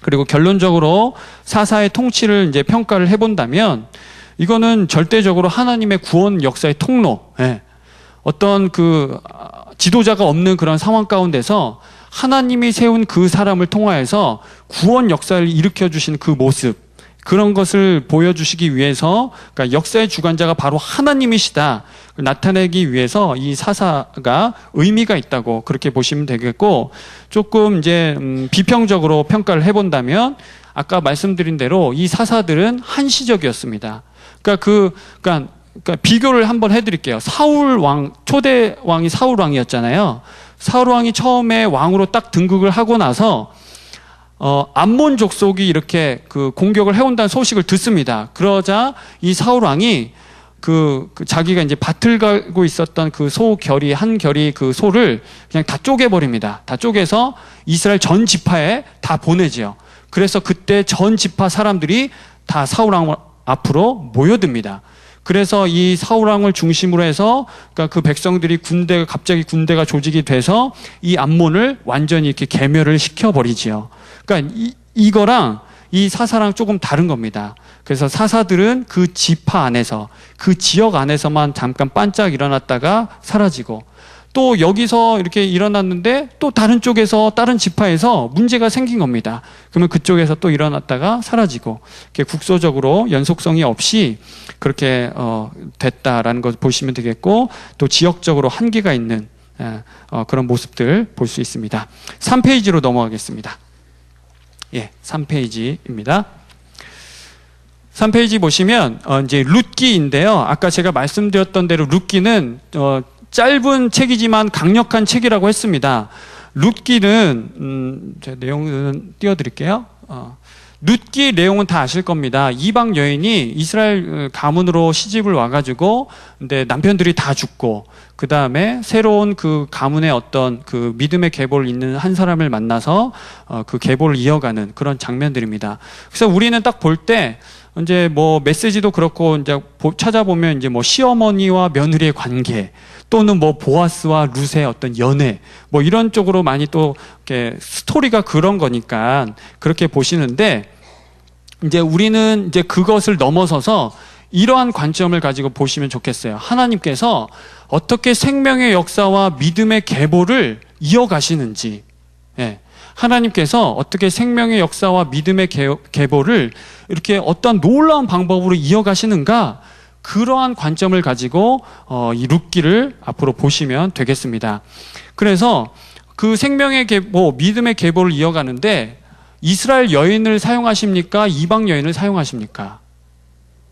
그리고 결론적으로 사사의 통치를 이제 평가를 해본다면 이거는 절대적으로 하나님의 구원 역사의 통로, 어떤 지도자가 없는 그런 상황 가운데서 하나님이 세운 그 사람을 통하여서 구원 역사를 일으켜 주신 그 모습, 그런 것을 보여주시기 위해서, 그러니까 역사의 주관자가 바로 하나님이시다 나타내기 위해서 이 사사가 의미가 있다고 그렇게 보시면 되겠고, 조금 이제 비평적으로 평가를 해본다면 아까 말씀드린 대로 이 사사들은 한시적이었습니다. 그러니까 비교를 한번 해드릴게요. 초대 왕이 사울 왕이었잖아요. 사울 왕이 처음에 왕으로 딱 등극을 하고 나서 암몬 족속이 이렇게 공격을 해온다는 소식을 듣습니다. 그러자 이 사울 왕이 자기가 이제 밭을 가고 있었던 한 결이 그 소를 그냥 다 쪼개버립니다. 다 쪼개서 이스라엘 전 지파에 다 보내지요. 그래서 그때 전 지파 사람들이 다 사울 왕 앞으로 모여듭니다. 그래서 이 사울 왕을 중심으로 해서 그 백성들이 갑자기 군대가 조직이 돼서 이 암몬을 완전히 이렇게 괴멸을 시켜버리지요. 그러니까 이거랑 이 사사랑 조금 다른 겁니다. 그래서 사사들은 그 지파 안에서, 그 지역 안에서만 잠깐 반짝 일어났다가 사라지고, 또 여기서 이렇게 일어났는데 또 다른 쪽에서, 다른 지파에서 문제가 생긴 겁니다. 그러면 그쪽에서 또 일어났다가 사라지고, 이렇게 국소적으로 연속성이 없이 그렇게 됐다라는 걸 보시면 되겠고, 또 지역적으로 한계가 있는 그런 모습들 볼 수 있습니다. 3페이지로 넘어가겠습니다. 3페이지입니다. 3페이지 보시면 이제 룻기인데요. 아까 제가 말씀드렸던 대로 룻기는 짧은 책이지만 강력한 책이라고 했습니다. 룻기는 제 내용은 띄워드릴게요. 룻기 내용은 다 아실 겁니다. 이방 여인이 이스라엘 가문으로 시집을 와가지고, 근데 남편들이 다 죽고, 그 다음에 새로운 그 가문의 어떤 그 믿음의 계보를 잇는 한 사람을 만나서 그 계보를 이어가는 그런 장면들입니다. 그래서 우리는 딱 볼 때 이제 뭐 메시지도 그렇고 이제 찾아보면 이제 뭐 시어머니와 며느리의 관계, 또는 뭐 보아스와 룻의 어떤 연애, 뭐 이런 쪽으로 많이 또 이렇게 스토리가 그런 거니까 그렇게 보시는데, 이제 우리는 이제 그것을 넘어서서 이러한 관점을 가지고 보시면 좋겠어요. 하나님께서 어떻게 생명의 역사와 믿음의 계보를 이어가시는지, 하나님께서 어떻게 생명의 역사와 믿음의 계보를 이렇게 어떤 놀라운 방법으로 이어가시는가, 그러한 관점을 가지고 이 룻기를 앞으로 보시면 되겠습니다. 그래서 그 생명의 계보, 믿음의 계보를 이어가는데 이스라엘 여인을 사용하십니까? 이방 여인을 사용하십니까?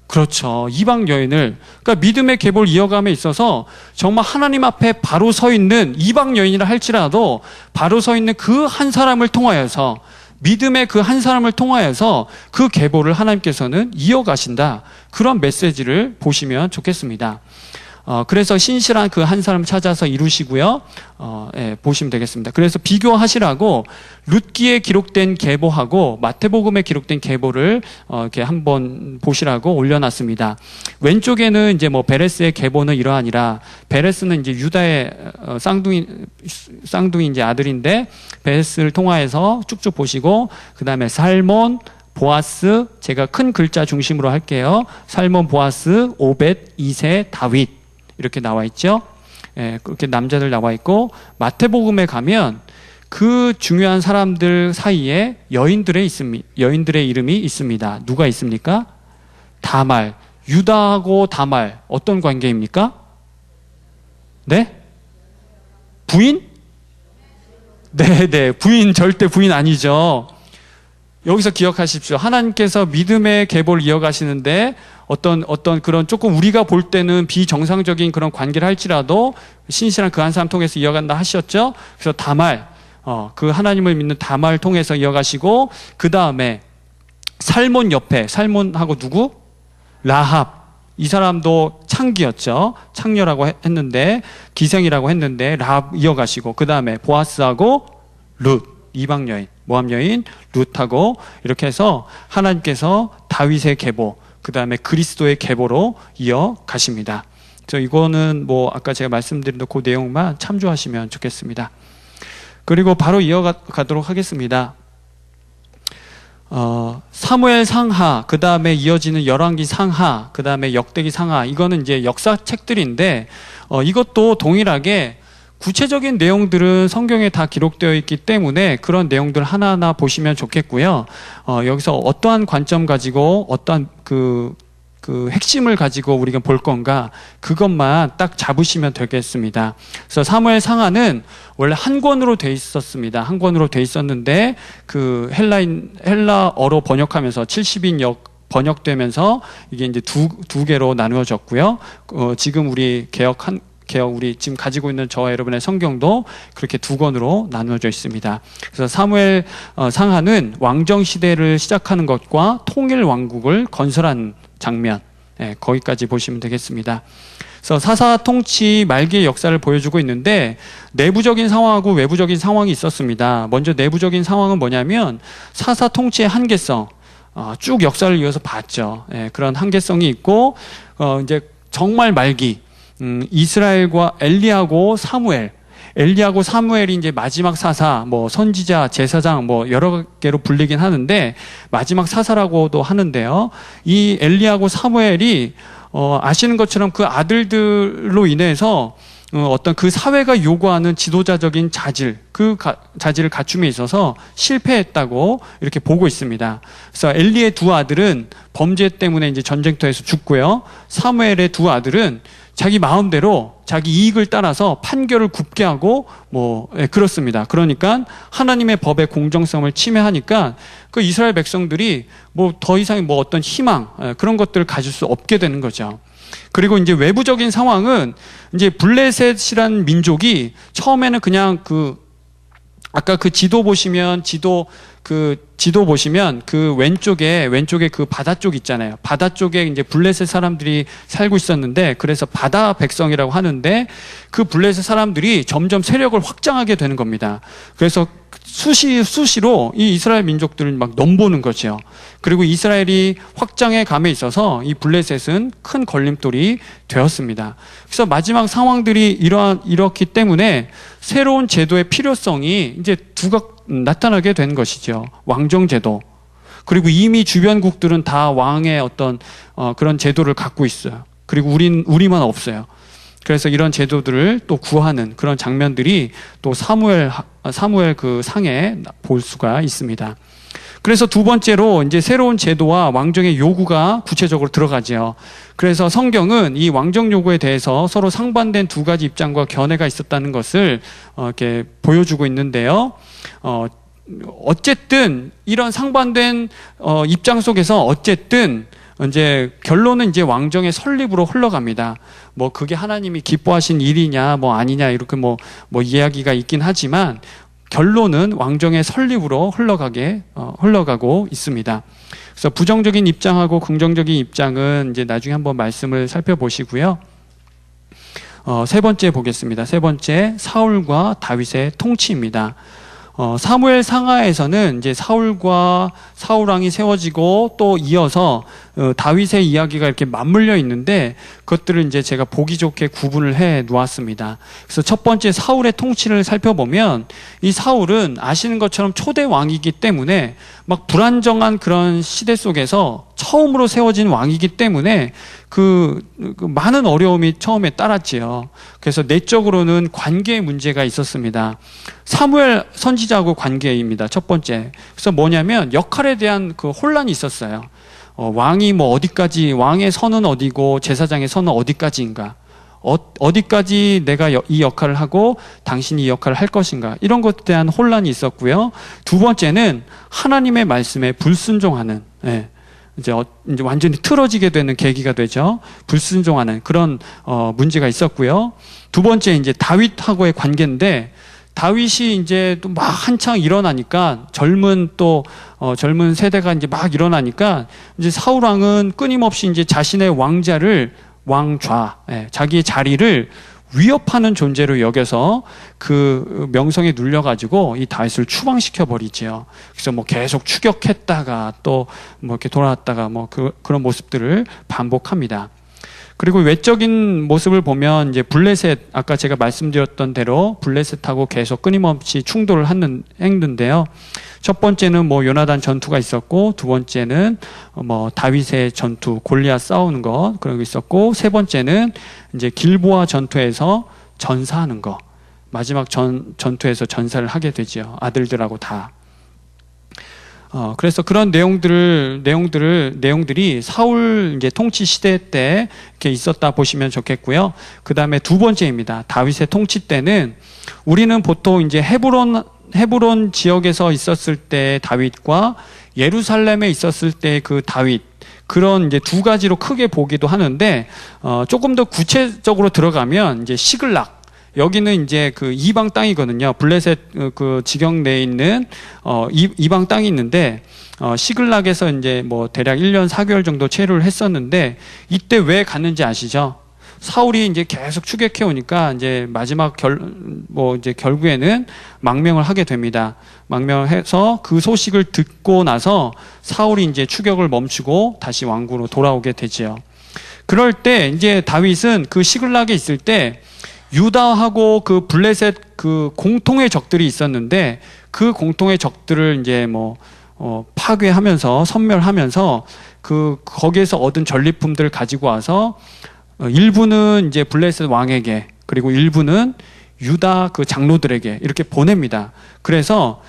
그렇죠. 이방 여인을, 그러니까 믿음의 계보를 이어감에 있어서 정말 하나님 앞에 바로 서 있는 이방 여인이라 할지라도 바로 서 있는 그 한 사람을 통하여서, 믿음의 그 한 사람을 통하여서 그 계보를 하나님께서는 이어가신다, 그런 메시지를 보시면 좋겠습니다. 그래서 신실한 그 한 사람을 찾아서 이루시고요. 보시면 되겠습니다. 그래서 비교하시라고 룻기에 기록된 계보하고 마태복음에 기록된 계보를 이렇게 한번 보시라고 올려놨습니다. 왼쪽에는 이제 뭐 베레스의 계보는 이러하니라. 베레스는 이제 유다의 쌍둥이 이제 아들인데, 베레스를 통하여서 쭉쭉 보시고, 그 다음에 살몬, 보아스, 제가 큰 글자 중심으로 할게요. 살몬, 보아스, 오벳, 이세, 다윗, 이렇게 나와 있죠. 그렇게 남자들 나와 있고, 마태복음에 가면 그 중요한 사람들 사이에 여인들의 이름이 있습니다. 누가 있습니까? 다말. 유다하고 다말 어떤 관계입니까? 네? 부인? 네, 부인, 절대 부인 아니죠. 여기서 기억하십시오. 하나님께서 믿음의 계보를 이어가시는데 어떤 그런 조금 우리가 볼 때는 비정상적인 그런 관계를 할지라도 신실한 그 한 사람 통해서 이어간다 하셨죠. 그래서 다말, 그 하나님을 믿는 다말 통해서 이어가시고, 그 다음에 살몬 옆에, 살몬하고 누구? 라합. 이 사람도 창기였죠. 창녀라고 했는데, 기생이라고 했는데 라합 이어가시고, 그 다음에 보아스하고 룻, 이방 여인, 모압 여인 룻하고, 이렇게 해서 하나님께서 다윗의 계보, 그 다음에 그리스도의 계보로 이어가십니다. 이거는 뭐 아까 제가 말씀드린 그 내용만 참조하시면 좋겠습니다. 그리고 바로 이어가도록 하겠습니다. 사무엘 상하, 그 다음에 이어지는 열왕기 상하, 그 다음에 역대기 상하, 이거는 이제 역사책들인데, 이것도 동일하게 구체적인 내용들은 성경에 다 기록되어 있기 때문에 그런 내용들 하나하나 보시면 좋겠고요. 여기서 어떠한 관점 가지고 어떠한 그 핵심을 가지고 우리가 볼 건가, 그것만 딱 잡으시면 되겠습니다. 그래서 사무엘 상하는 원래 한 권으로 돼 있었습니다. 한 권으로 돼 있었는데 그 헬라어로 번역하면서 70인 번역되면서 이게 이제 두 개로 나누어졌고요. 지금 우리 개혁 우리 지금 가지고 있는 저와 여러분의 성경도 그렇게 두 권으로 나누어져 있습니다. 그래서 사무엘 상하는 왕정 시대를 시작하는 것과 통일 왕국을 건설한 장면, 거기까지 보시면 되겠습니다. 그래서 사사 통치 말기의 역사를 보여주고 있는데, 내부적인 상황하고 외부적인 상황이 있었습니다. 먼저 내부적인 상황은 뭐냐면 사사 통치의 한계성, 쭉 역사를 이어서 봤죠. 그런 한계성이 있고, 이제 정말 말기, 이스라엘과 엘리야고 사무엘이 이제 마지막 사사, 뭐 선지자, 제사장, 뭐 여러 개로 불리긴 하는데 마지막 사사라고도 하는데요. 이 엘리야고 사무엘이 아시는 것처럼 그 아들들로 인해서 어떤 그 사회가 요구하는 지도자적인 자질, 자질을 갖춤에 있어서 실패했다고 이렇게 보고 있습니다. 그래서 엘리의 두 아들은 범죄 때문에 이제 전쟁터에서 죽고요. 사무엘의 두 아들은 자기 마음대로 자기 이익을 따라서 판결을 굽게 하고 그렇습니다. 그러니까 하나님의 법의 공정성을 침해하니까 그 이스라엘 백성들이 더 이상 어떤 희망, 그런 것들을 가질 수 없게 되는 거죠. 그리고 이제 외부적인 상황은 이제 블레셋이라는 민족이 처음에는 그냥 아까 그 지도 보시면 그 왼쪽에 그 바다 쪽 있잖아요. 바다 쪽에 이제 블레셋 사람들이 살고 있었는데, 그래서 바다 백성이라고 하는데, 그 블레셋 사람들이 점점 세력을 확장하게 되는 겁니다. 그래서 수시로 이 이스라엘 민족들을 막 넘보는 거죠. 그리고 이스라엘이 확장의 감에 있어서 이 블레셋은 큰 걸림돌이 되었습니다. 그래서 마지막 상황들이 이렇기 때문에 새로운 제도의 필요성이 이제 나타나게 된 것이죠. 왕정제도. 그리고 이미 주변국들은 다 왕의 어떤 그런 제도를 갖고 있어요. 그리고 우리만 없어요. 그래서 이런 제도들을 또 구하는 그런 장면들이 또 사무엘 그 상에 볼 수가 있습니다. 그래서 두 번째로 이제 새로운 제도와 왕정의 요구가 구체적으로 들어가죠. 그래서 성경은 이 왕정 요구에 대해서 서로 상반된 두 가지 입장과 견해가 있었다는 것을 이렇게 보여주고 있는데요. 어쨌든 이런 상반된 입장 속에서 어쨌든 이제 결론은 이제 왕정의 설립으로 흘러갑니다. 그게 하나님이 기뻐하신 일이냐 아니냐 이렇게 이야기가 있긴 하지만 결론은 왕정의 설립으로 흘러가고 있습니다. 그래서 부정적인 입장하고 긍정적인 입장은 이제 나중에 한번 말씀을 살펴보시고요. 세 번째 보겠습니다. 세 번째, 사울과 다윗의 통치입니다. 사무엘 상하에서는 이제 사울 왕이 세워지고 또 이어서 다윗의 이야기가 이렇게 맞물려 있는데 그것들을 이제 제가 보기 좋게 구분을 해 놓았습니다. 그래서 첫 번째 사울의 통치를 살펴보면 이 사울은 아시는 것처럼 초대 왕이기 때문에 막 불안정한 그런 시대 속에서 처음으로 세워진 왕이기 때문에 그 많은 어려움이 처음에 따랐지요. 그래서 내적으로는 관계의 문제가 있었습니다. 사무엘 선지자하고 관계입니다. 첫 번째. 그래서 뭐냐면 역할에 대한 그 혼란이 있었어요. 왕이 뭐 어디까지, 왕의 선은 어디고 제사장의 선은 어디까지인가? 어디까지 내가 이 역할을 하고 당신이 이 역할을 할 것인가? 이런 것에 대한 혼란이 있었고요. 두 번째는 하나님의 말씀에 불순종하는, 이제 완전히 틀어지게 되는 계기가 되죠. 불순종하는 그런 문제가 있었고요. 두 번째 이제 다윗하고의 관계인데 다윗이 이제 또 막 한창 일어나니까 젊은 세대가 이제 막 일어나니까 이제 사울 왕은 끊임없이 이제 자신의 왕자를 왕좌, 자기의 자리를 위협하는 존재로 여겨서 그 명성에 눌려가지고 이 다윗을 추방시켜 버리지요. 그래서 뭐 계속 추격했다가 또 뭐 이렇게 돌아왔다가 뭐 그런 모습들을 반복합니다. 그리고 외적인 모습을 보면 이제 블레셋, 아까 제가 말씀드렸던 대로 블레셋하고 계속 끊임없이 충돌을 했는데요. 첫 번째는 뭐 요나단 전투가 있었고, 두 번째는 뭐 다윗의 전투, 골리앗 싸우는 거 그런 거 있었고, 세 번째는 이제 길보아 전투에서 전사하는 거, 마지막 전투에서 전사를 하게 되죠. 아들들하고 다. 그래서 그런 내용들이 사울 이제 통치 시대 때 이렇게 있었다 보시면 좋겠고요. 그 다음에 두 번째입니다. 다윗의 통치 때는 우리는 보통 이제 헤브론 지역에서 있었을 때 다윗과 예루살렘에 있었을 때 그 다윗, 그런 이제 두 가지로 크게 보기도 하는데, 조금 더 구체적으로 들어가면 이제 시글락, 여기는 이제 그 이방 땅이거든요. 블레셋 그 지경 내에 있는 이방 땅이 있는데, 시글락에서 이제 뭐 대략 1년 4개월 정도 체류를 했었는데, 이때 왜 갔는지 아시죠? 사울이 이제 계속 추격해 오니까 이제 마지막 결국에는 망명을 하게 됩니다. 망명을 해서 그 소식을 듣고 나서 사울이 이제 추격을 멈추고 다시 왕궁으로 돌아오게 되지요. 그럴 때 이제 다윗은 그 시글락에 있을 때 유다하고 그 블레셋 그 공통의 적들이 있었는데, 그 공통의 적들을 이제 파괴하면서 섬멸하면서 거기에서 얻은 전리품들을 가지고 와서 일부는 이제 블레셋 왕에게, 그리고 일부는 유다 그 장로들에게 이렇게 보냅니다. 그래서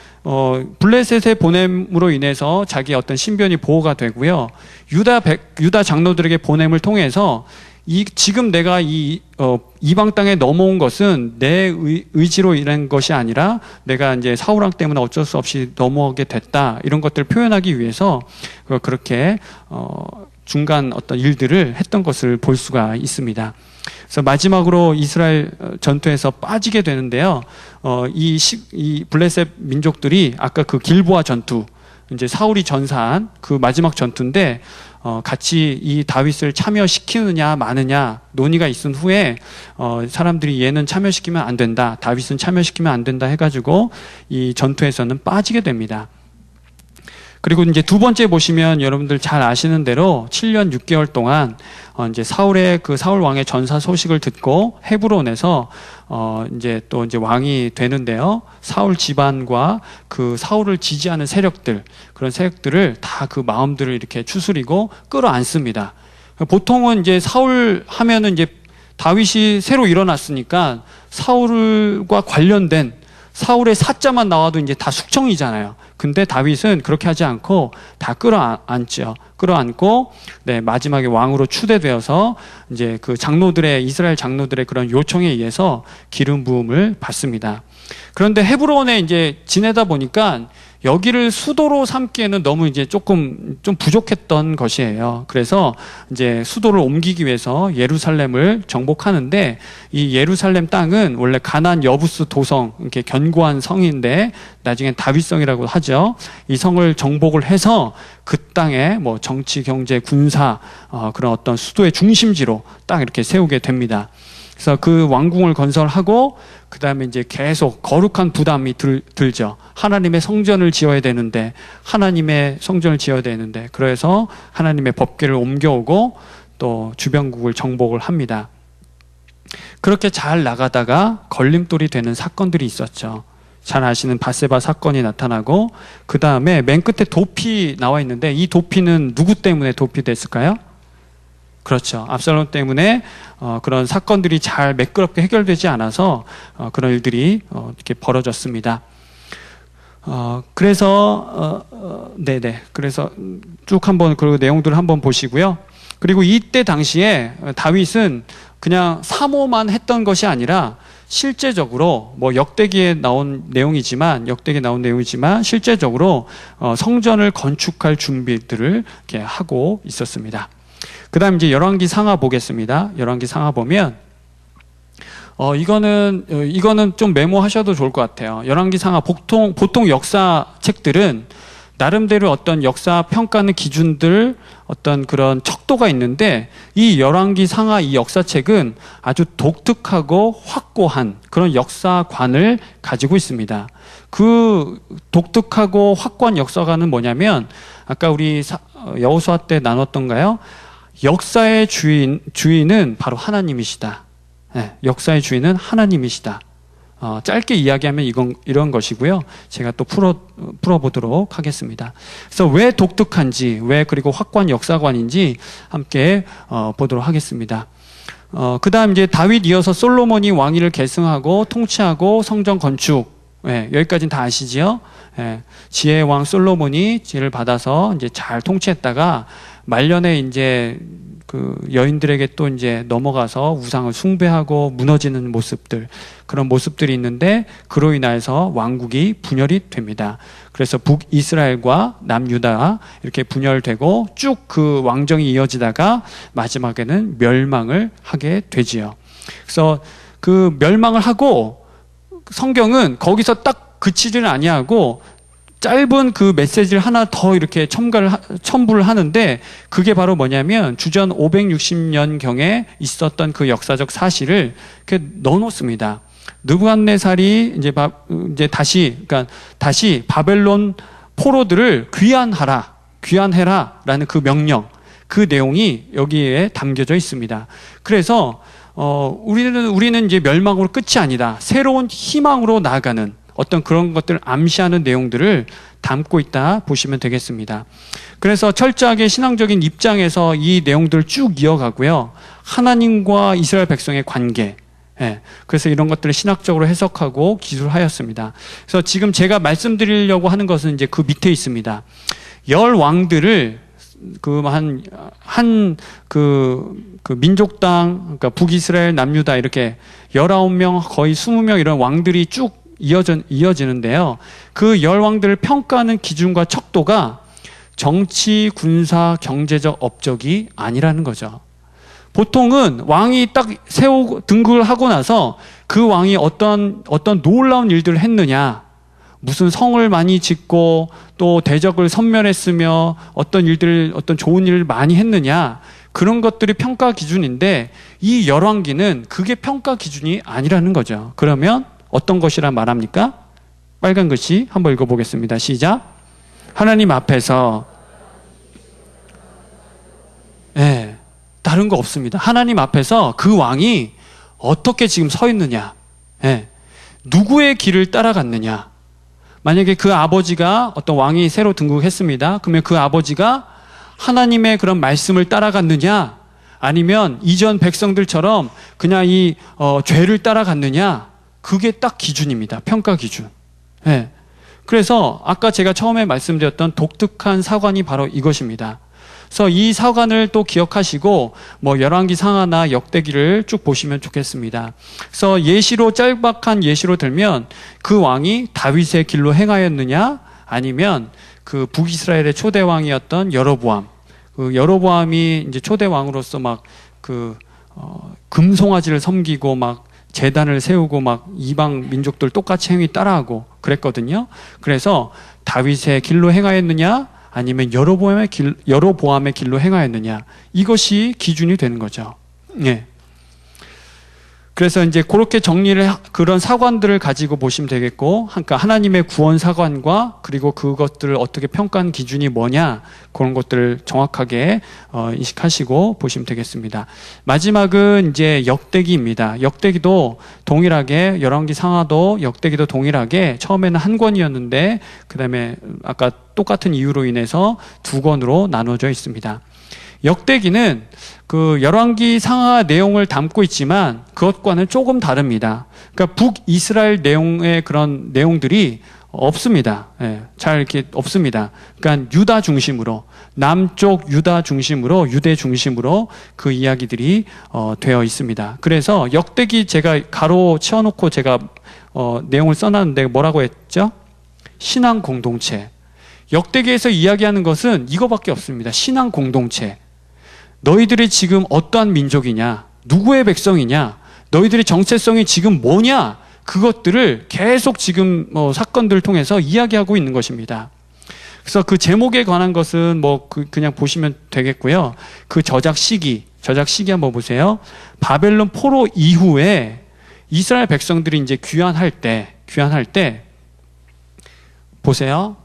블레셋의 보냄으로 인해서 자기의 어떤 신변이 보호가 되고요. 유다 장로들에게 보냄을 통해서 지금 내가 이방 땅에 넘어온 것은 내 의지로 일한 것이 아니라 내가 이제 사울 왕 때문에 어쩔 수 없이 넘어오게 됐다, 이런 것들을 표현하기 위해서 그렇게 중간 어떤 일들을 했던 것을 볼 수가 있습니다. 그래서 마지막으로 이스라엘 전투에서 빠지게 되는데요. 이 블레셋 민족들이 아까 그 길보아 전투, 이제 사울이 전사한 그 마지막 전투인데, 같이 이 다윗을 참여시키느냐 마느냐 논의가 있은 후에 사람들이 얘는 참여시키면 안 된다, 다윗은 참여시키면 안 된다 해가지고 이 전투에서는 빠지게 됩니다. 그리고 이제 두 번째 보시면 여러분들 잘 아시는 대로 7년 6개월 동안 이제 사울 왕의 전사 소식을 듣고 헤브론에서 이제 왕이 되는데요. 사울 집안과 그 사울을 지지하는 세력들, 그런 세력들을 다 그 마음들을 이렇게 추스리고 끌어안습니다. 보통은 이제 사울 하면은 이제 다윗이 새로 일어났으니까 사울과 관련된 사울의 사자만 나와도 이제 다 숙청이잖아요. 근데 다윗은 그렇게 하지 않고 다 끌어안죠. 끌어안고, 마지막에 왕으로 추대되어서 이제 그 이스라엘 장로들의 그런 요청에 의해서 기름 부음을 받습니다. 그런데 헤브론에 이제 지내다 보니까 여기를 수도로 삼기에는 너무 이제 좀 부족했던 것이에요. 그래서 이제 수도를 옮기기 위해서 예루살렘을 정복하는데, 이 예루살렘 땅은 원래 가나안 여부스 도성, 이렇게 견고한 성인데 나중엔 다윗성이라고 하죠. 이 성을 정복을 해서 그 땅에 뭐 정치, 경제, 군사 그런 어떤 수도의 중심지로 딱 이렇게 세우게 됩니다. 그래서 그 왕궁을 건설하고 그 다음에 이제 계속 거룩한 부담이 들죠. 하나님의 성전을 지어야 되는데 그래서 하나님의 법궤를 옮겨오고 또 주변국을 정복을 합니다. 그렇게 잘 나가다가 걸림돌이 되는 사건들이 있었죠. 잘 아시는 밧세바 사건이 나타나고 그 다음에 맨 끝에 도피 나와 있는데 이 도피는 누구 때문에 도피됐을까요? 그렇죠. 압살롬 때문에 그런 사건들이 잘 매끄럽게 해결되지 않아서 그런 일들이 이렇게 벌어졌습니다. 그래서 쭉 한번 그 내용들을 한번 보시고요. 그리고 이때 당시에 다윗은 그냥 사모만 했던 것이 아니라 실제적으로 뭐 역대기에 나온 내용이지만 실제적으로 성전을 건축할 준비들을 이렇게 하고 있었습니다. 그다음 이제 열왕기 상하 보겠습니다. 열왕기 상하 보면 이거는 좀 메모하셔도 좋을 것 같아요. 열왕기 상하 보통 역사 책들은 나름대로 어떤 역사 평가하는 기준들 어떤 그런 척도가 있는데 이 열왕기 상하 이 역사책은 아주 독특하고 확고한 그런 역사관을 가지고 있습니다. 그 독특하고 확고한 역사관은 뭐냐면 아까 우리 여호수아 때 나눴던가요? 역사의 주인은 바로 하나님이시다. 네, 역사의 주인은 하나님이시다. 짧게 이야기하면 이런 것이고요. 제가 또 풀어보도록 하겠습니다. 그래서 왜 독특한지, 그리고 확고한 역사관인지 함께 보도록 하겠습니다. 그 다음 이제 다윗 이어서 솔로몬이 왕위를 계승하고 통치하고 성전 건축, 여기까지는 다 아시지요? 지혜의 왕 솔로몬이 지혜를 받아서 이제 잘 통치했다가 말년에 이제 그 여인들에게 또 이제 넘어가서 우상을 숭배하고 무너지는 모습들, 그런 모습들이 있는데 그로 인해서 왕국이 분열이 됩니다. 그래서 북이스라엘과 남유다 이렇게 분열되고 쭉 그 왕정이 이어지다가 마지막에는 멸망을 하게 되지요. 그래서 그 멸망을 하고 성경은 거기서 딱 그치지는 아니하고 짧은 그 메시지를 하나 더 이렇게 첨부를 하는데 그게 바로 뭐냐면 주전 560년경에 있었던 그 역사적 사실을 이렇게 넣어놓습니다. 느부갓네살이 이제 다시 바벨론 포로들을 귀환해라라는 그 명령, 그 내용이 여기에 담겨져 있습니다. 그래서 우리는 이제 멸망으로 끝이 아니다. 새로운 희망으로 나아가는 어떤 그런 것들을 암시하는 내용들을 담고 있다 보시면 되겠습니다. 그래서 철저하게 신앙적인 입장에서 이 내용들을 쭉 이어가고요. 하나님과 이스라엘 백성의 관계, 그래서 이런 것들을 신학적으로 해석하고 기술하였습니다. 그래서 지금 제가 말씀드리려고 하는 것은 이제 그 밑에 있습니다. 열 왕들을 그 민족당, 그러니까 북이스라엘, 남유다 이렇게 19명, 거의 20명 이런 왕들이 쭉 이어지는데요. 그 열 왕들을 평가하는 기준과 척도가 정치, 군사, 경제적 업적이 아니라는 거죠. 보통은 왕이 딱 등극을 하고 나서 그 왕이 어떤 놀라운 일들을 했느냐, 무슨 성을 많이 짓고 또 대적을 섬멸했으며 어떤 좋은 일을 많이 했느냐, 그런 것들이 평가 기준인데 이 열왕기는 그게 평가 기준이 아니라는 거죠. 그러면 어떤 것이라 말합니까? 빨간 글씨 한번 읽어보겠습니다. 시작. 하나님 앞에서 다른 거 없습니다. 하나님 앞에서 그 왕이 어떻게 지금 서 있느냐, 누구의 길을 따라갔느냐. 만약에 그 아버지가 어떤 왕이 새로 등극했습니다. 그러면 그 아버지가 하나님의 그런 말씀을 따라갔느냐, 아니면 이전 백성들처럼 그냥 이 죄를 따라갔느냐, 그게 딱 기준입니다. 평가 기준. 그래서 아까 제가 처음에 말씀드렸던 독특한 사관이 바로 이것입니다. 그래서 이 사관을 또 기억하시고 뭐 열왕기 상하나 역대기를 쭉 보시면 좋겠습니다. 그래서 짤막한 예시로 들면 그 왕이 다윗의 길로 행하였느냐, 아니면 그 북이스라엘의 초대 왕이었던 여로보암. 그 여로보암이 이제 초대 왕으로서 막 금송아지를 섬기고 막 제단을 세우고 막 이방 민족들 똑같이 행위 따라하고 그랬거든요. 그래서 다윗의 길로 행하였느냐, 아니면 여로보암의 길로 행하였느냐, 이것이 기준이 되는 거죠. 그래서 이제 그렇게 그런 사관들을 가지고 보시면 되겠고, 그러니까 하나님의 구원 사관과 그리고 그것들을 어떻게 평가하는 기준이 뭐냐, 그런 것들을 정확하게 인식하시고 보시면 되겠습니다. 마지막은 이제 역대기입니다. 역대기도 동일하게, 열왕기 상하도 역대기도 동일하게 처음에는 한 권이었는데, 그 다음에 아까 똑같은 이유로 인해서 두 권으로 나눠져 있습니다. 역대기는 그 열왕기 상하 내용을 담고 있지만 그것과는 조금 다릅니다. 그러니까 북이스라엘 내용의 그런 내용들이 없습니다. 예, 잘 이렇게 없습니다. 그러니까 유다 중심으로, 남쪽 유다 중심으로, 유대 중심으로 그 이야기들이 되어 있습니다. 그래서 역대기 제가 가로 치워놓고 제가 내용을 써놨는데 뭐라고 했죠? 신앙 공동체. 역대기에서 이야기하는 것은 이거밖에 없습니다. 신앙 공동체. 너희들이 지금 어떠한 민족이냐, 누구의 백성이냐, 너희들의 정체성이 지금 뭐냐, 그것들을 계속 지금 사건들을 통해서 이야기하고 있는 것입니다. 그래서 그 제목에 관한 것은 그냥 보시면 되겠고요. 그 저작 시기 한번 보세요. 바벨론 포로 이후에 이스라엘 백성들이 이제 귀환할 때 보세요.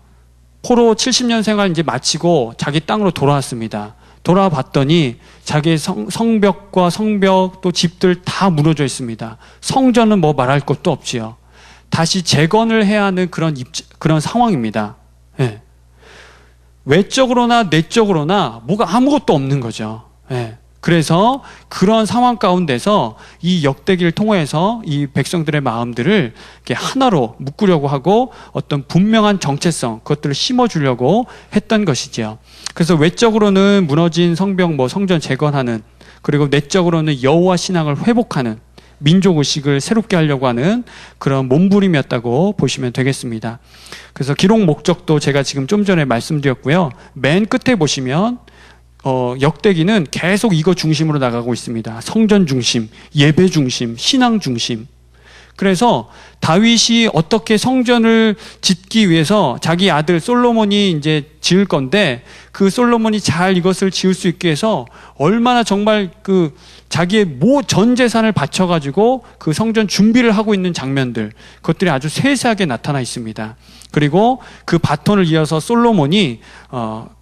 포로 70년 생활 이제 마치고 자기 땅으로 돌아왔습니다. 돌아와 봤더니 자기의 성벽과 성벽 또 집들 다 무너져 있습니다. 성전은 뭐 말할 것도 없지요. 다시 재건을 해야 하는 그런 상황입니다. 예. 외적으로나 내적으로나 뭐가 아무것도 없는 거죠. 예. 그래서 그런 상황 가운데서 이 역대기를 통해서 이 백성들의 마음들을 이렇게 하나로 묶으려고 하고 어떤 분명한 정체성, 그것들을 심어주려고 했던 것이죠. 그래서 외적으로는 무너진 성벽, 성전 재건하는, 그리고 내적으로는 여호와 신앙을 회복하는, 민족의식을 새롭게 하려고 하는 그런 몸부림이었다고 보시면 되겠습니다. 그래서 기록 목적도 제가 지금 좀 전에 말씀드렸고요. 맨 끝에 보시면 역대기는 계속 이거 중심으로 나가고 있습니다. 성전 중심, 예배 중심, 신앙 중심. 그래서 다윗이 어떻게 성전을 짓기 위해서 자기 아들 솔로몬이 이제 지을 건데, 그 솔로몬이 잘 이것을 지을 수 있게 해서 얼마나 정말 그 자기의 전 재산을 바쳐가지고 그 성전 준비를 하고 있는 장면들, 그것들이 아주 세세하게 나타나 있습니다. 그리고 그 바톤을 이어서 솔로몬이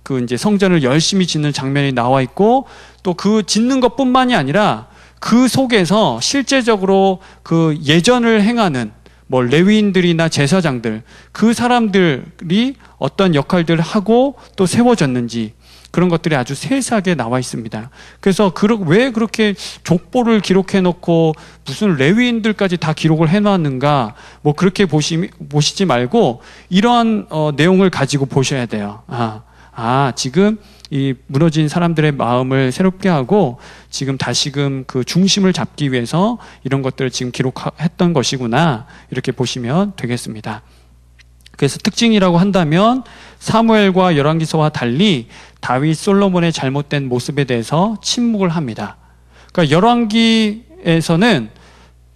그 이제 성전을 열심히 짓는 장면이 나와 있고, 또 그 짓는 것뿐만이 아니라 그 속에서 실제적으로 그 예전을 행하는 레위인들이나 제사장들, 그 사람들이 어떤 역할들을 하고 또 세워졌는지, 그런 것들이 아주 세세하게 나와 있습니다. 그래서 왜 그렇게 족보를 기록해 놓고 무슨 레위인들까지 다 기록을 해 놨는가, 그렇게 보시지 말고 이러한 내용을 가지고 보셔야 돼요. 지금 이 무너진 사람들의 마음을 새롭게 하고 지금 다시금 그 중심을 잡기 위해서 이런 것들을 지금 기록했던 것이구나, 이렇게 보시면 되겠습니다. 그래서 특징이라고 한다면 사무엘과 열왕기서와 달리 다윗, 솔로몬의 잘못된 모습에 대해서 침묵을 합니다. 그러니까 열왕기에서는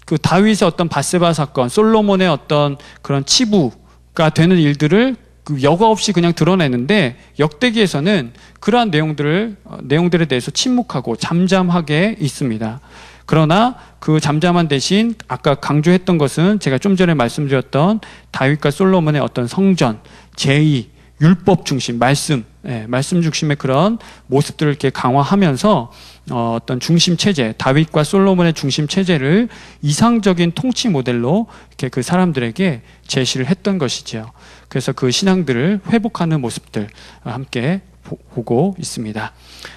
그 다윗의 어떤 밧세바 사건, 솔로몬의 어떤 그런 치부가 되는 일들을 여과 없이 그냥 드러내는데, 역대기에서는 그러한 내용들에 대해서 침묵하고 잠잠하게 있습니다. 그러나 그 잠잠한 대신 아까 강조했던 것은 제가 좀 전에 말씀드렸던 다윗과 솔로몬의 어떤 성전, 제의, 율법 중심, 말씀 중심의 그런 모습들을 이렇게 강화하면서 어떤 중심 체제, 다윗과 솔로몬의 중심 체제를 이상적인 통치 모델로 이렇게 그 사람들에게 제시를 했던 것이죠. 그래서 그 신앙들을 회복하는 모습들 함께 보고 있습니다.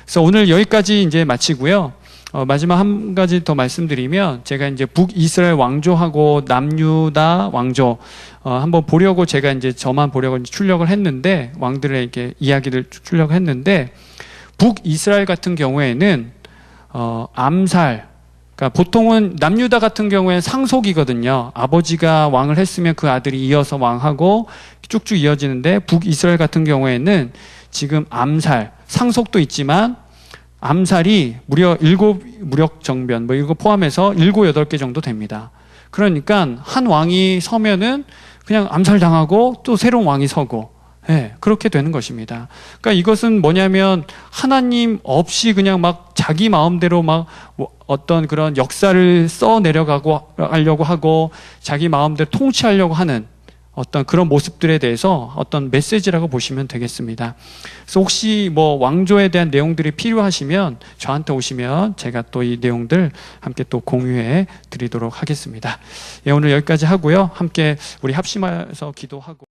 그래서 오늘 여기까지 이제 마치고요. 마지막 한 가지 더 말씀드리면, 제가 이제 북이스라엘 왕조하고 남유다 왕조 한번 보려고 제가 이제 저만 보려고 출력을 했는데, 왕들의 이렇게 이야기를 출력을 했는데, 북이스라엘 같은 경우에는 암살, 그러니까 보통은 남유다 같은 경우에는 상속이거든요. 아버지가 왕을 했으면 그 아들이 이어서 왕하고 쭉쭉 이어지는데, 북이스라엘 같은 경우에는 지금 암살, 상속도 있지만 암살이 무려 7무력 정변, 이거 포함해서 7, 8개 정도 됩니다. 그러니까 한 왕이 서면은 그냥 암살당하고 또 새로운 왕이 서고, 네, 그렇게 되는 것입니다. 그러니까 이것은 뭐냐면 하나님 없이 그냥 막 자기 마음대로 막 어떤 그런 역사를 써 내려가고 하려고 하고 자기 마음대로 통치하려고 하는 어떤 그런 모습들에 대해서 어떤 메시지라고 보시면 되겠습니다. 그래서 혹시 뭐 왕조에 대한 내용들이 필요하시면 저한테 오시면 제가 또 이 내용들 함께 또 공유해 드리도록 하겠습니다. 예, 오늘 여기까지 하고요. 함께 우리 합심해서 기도하고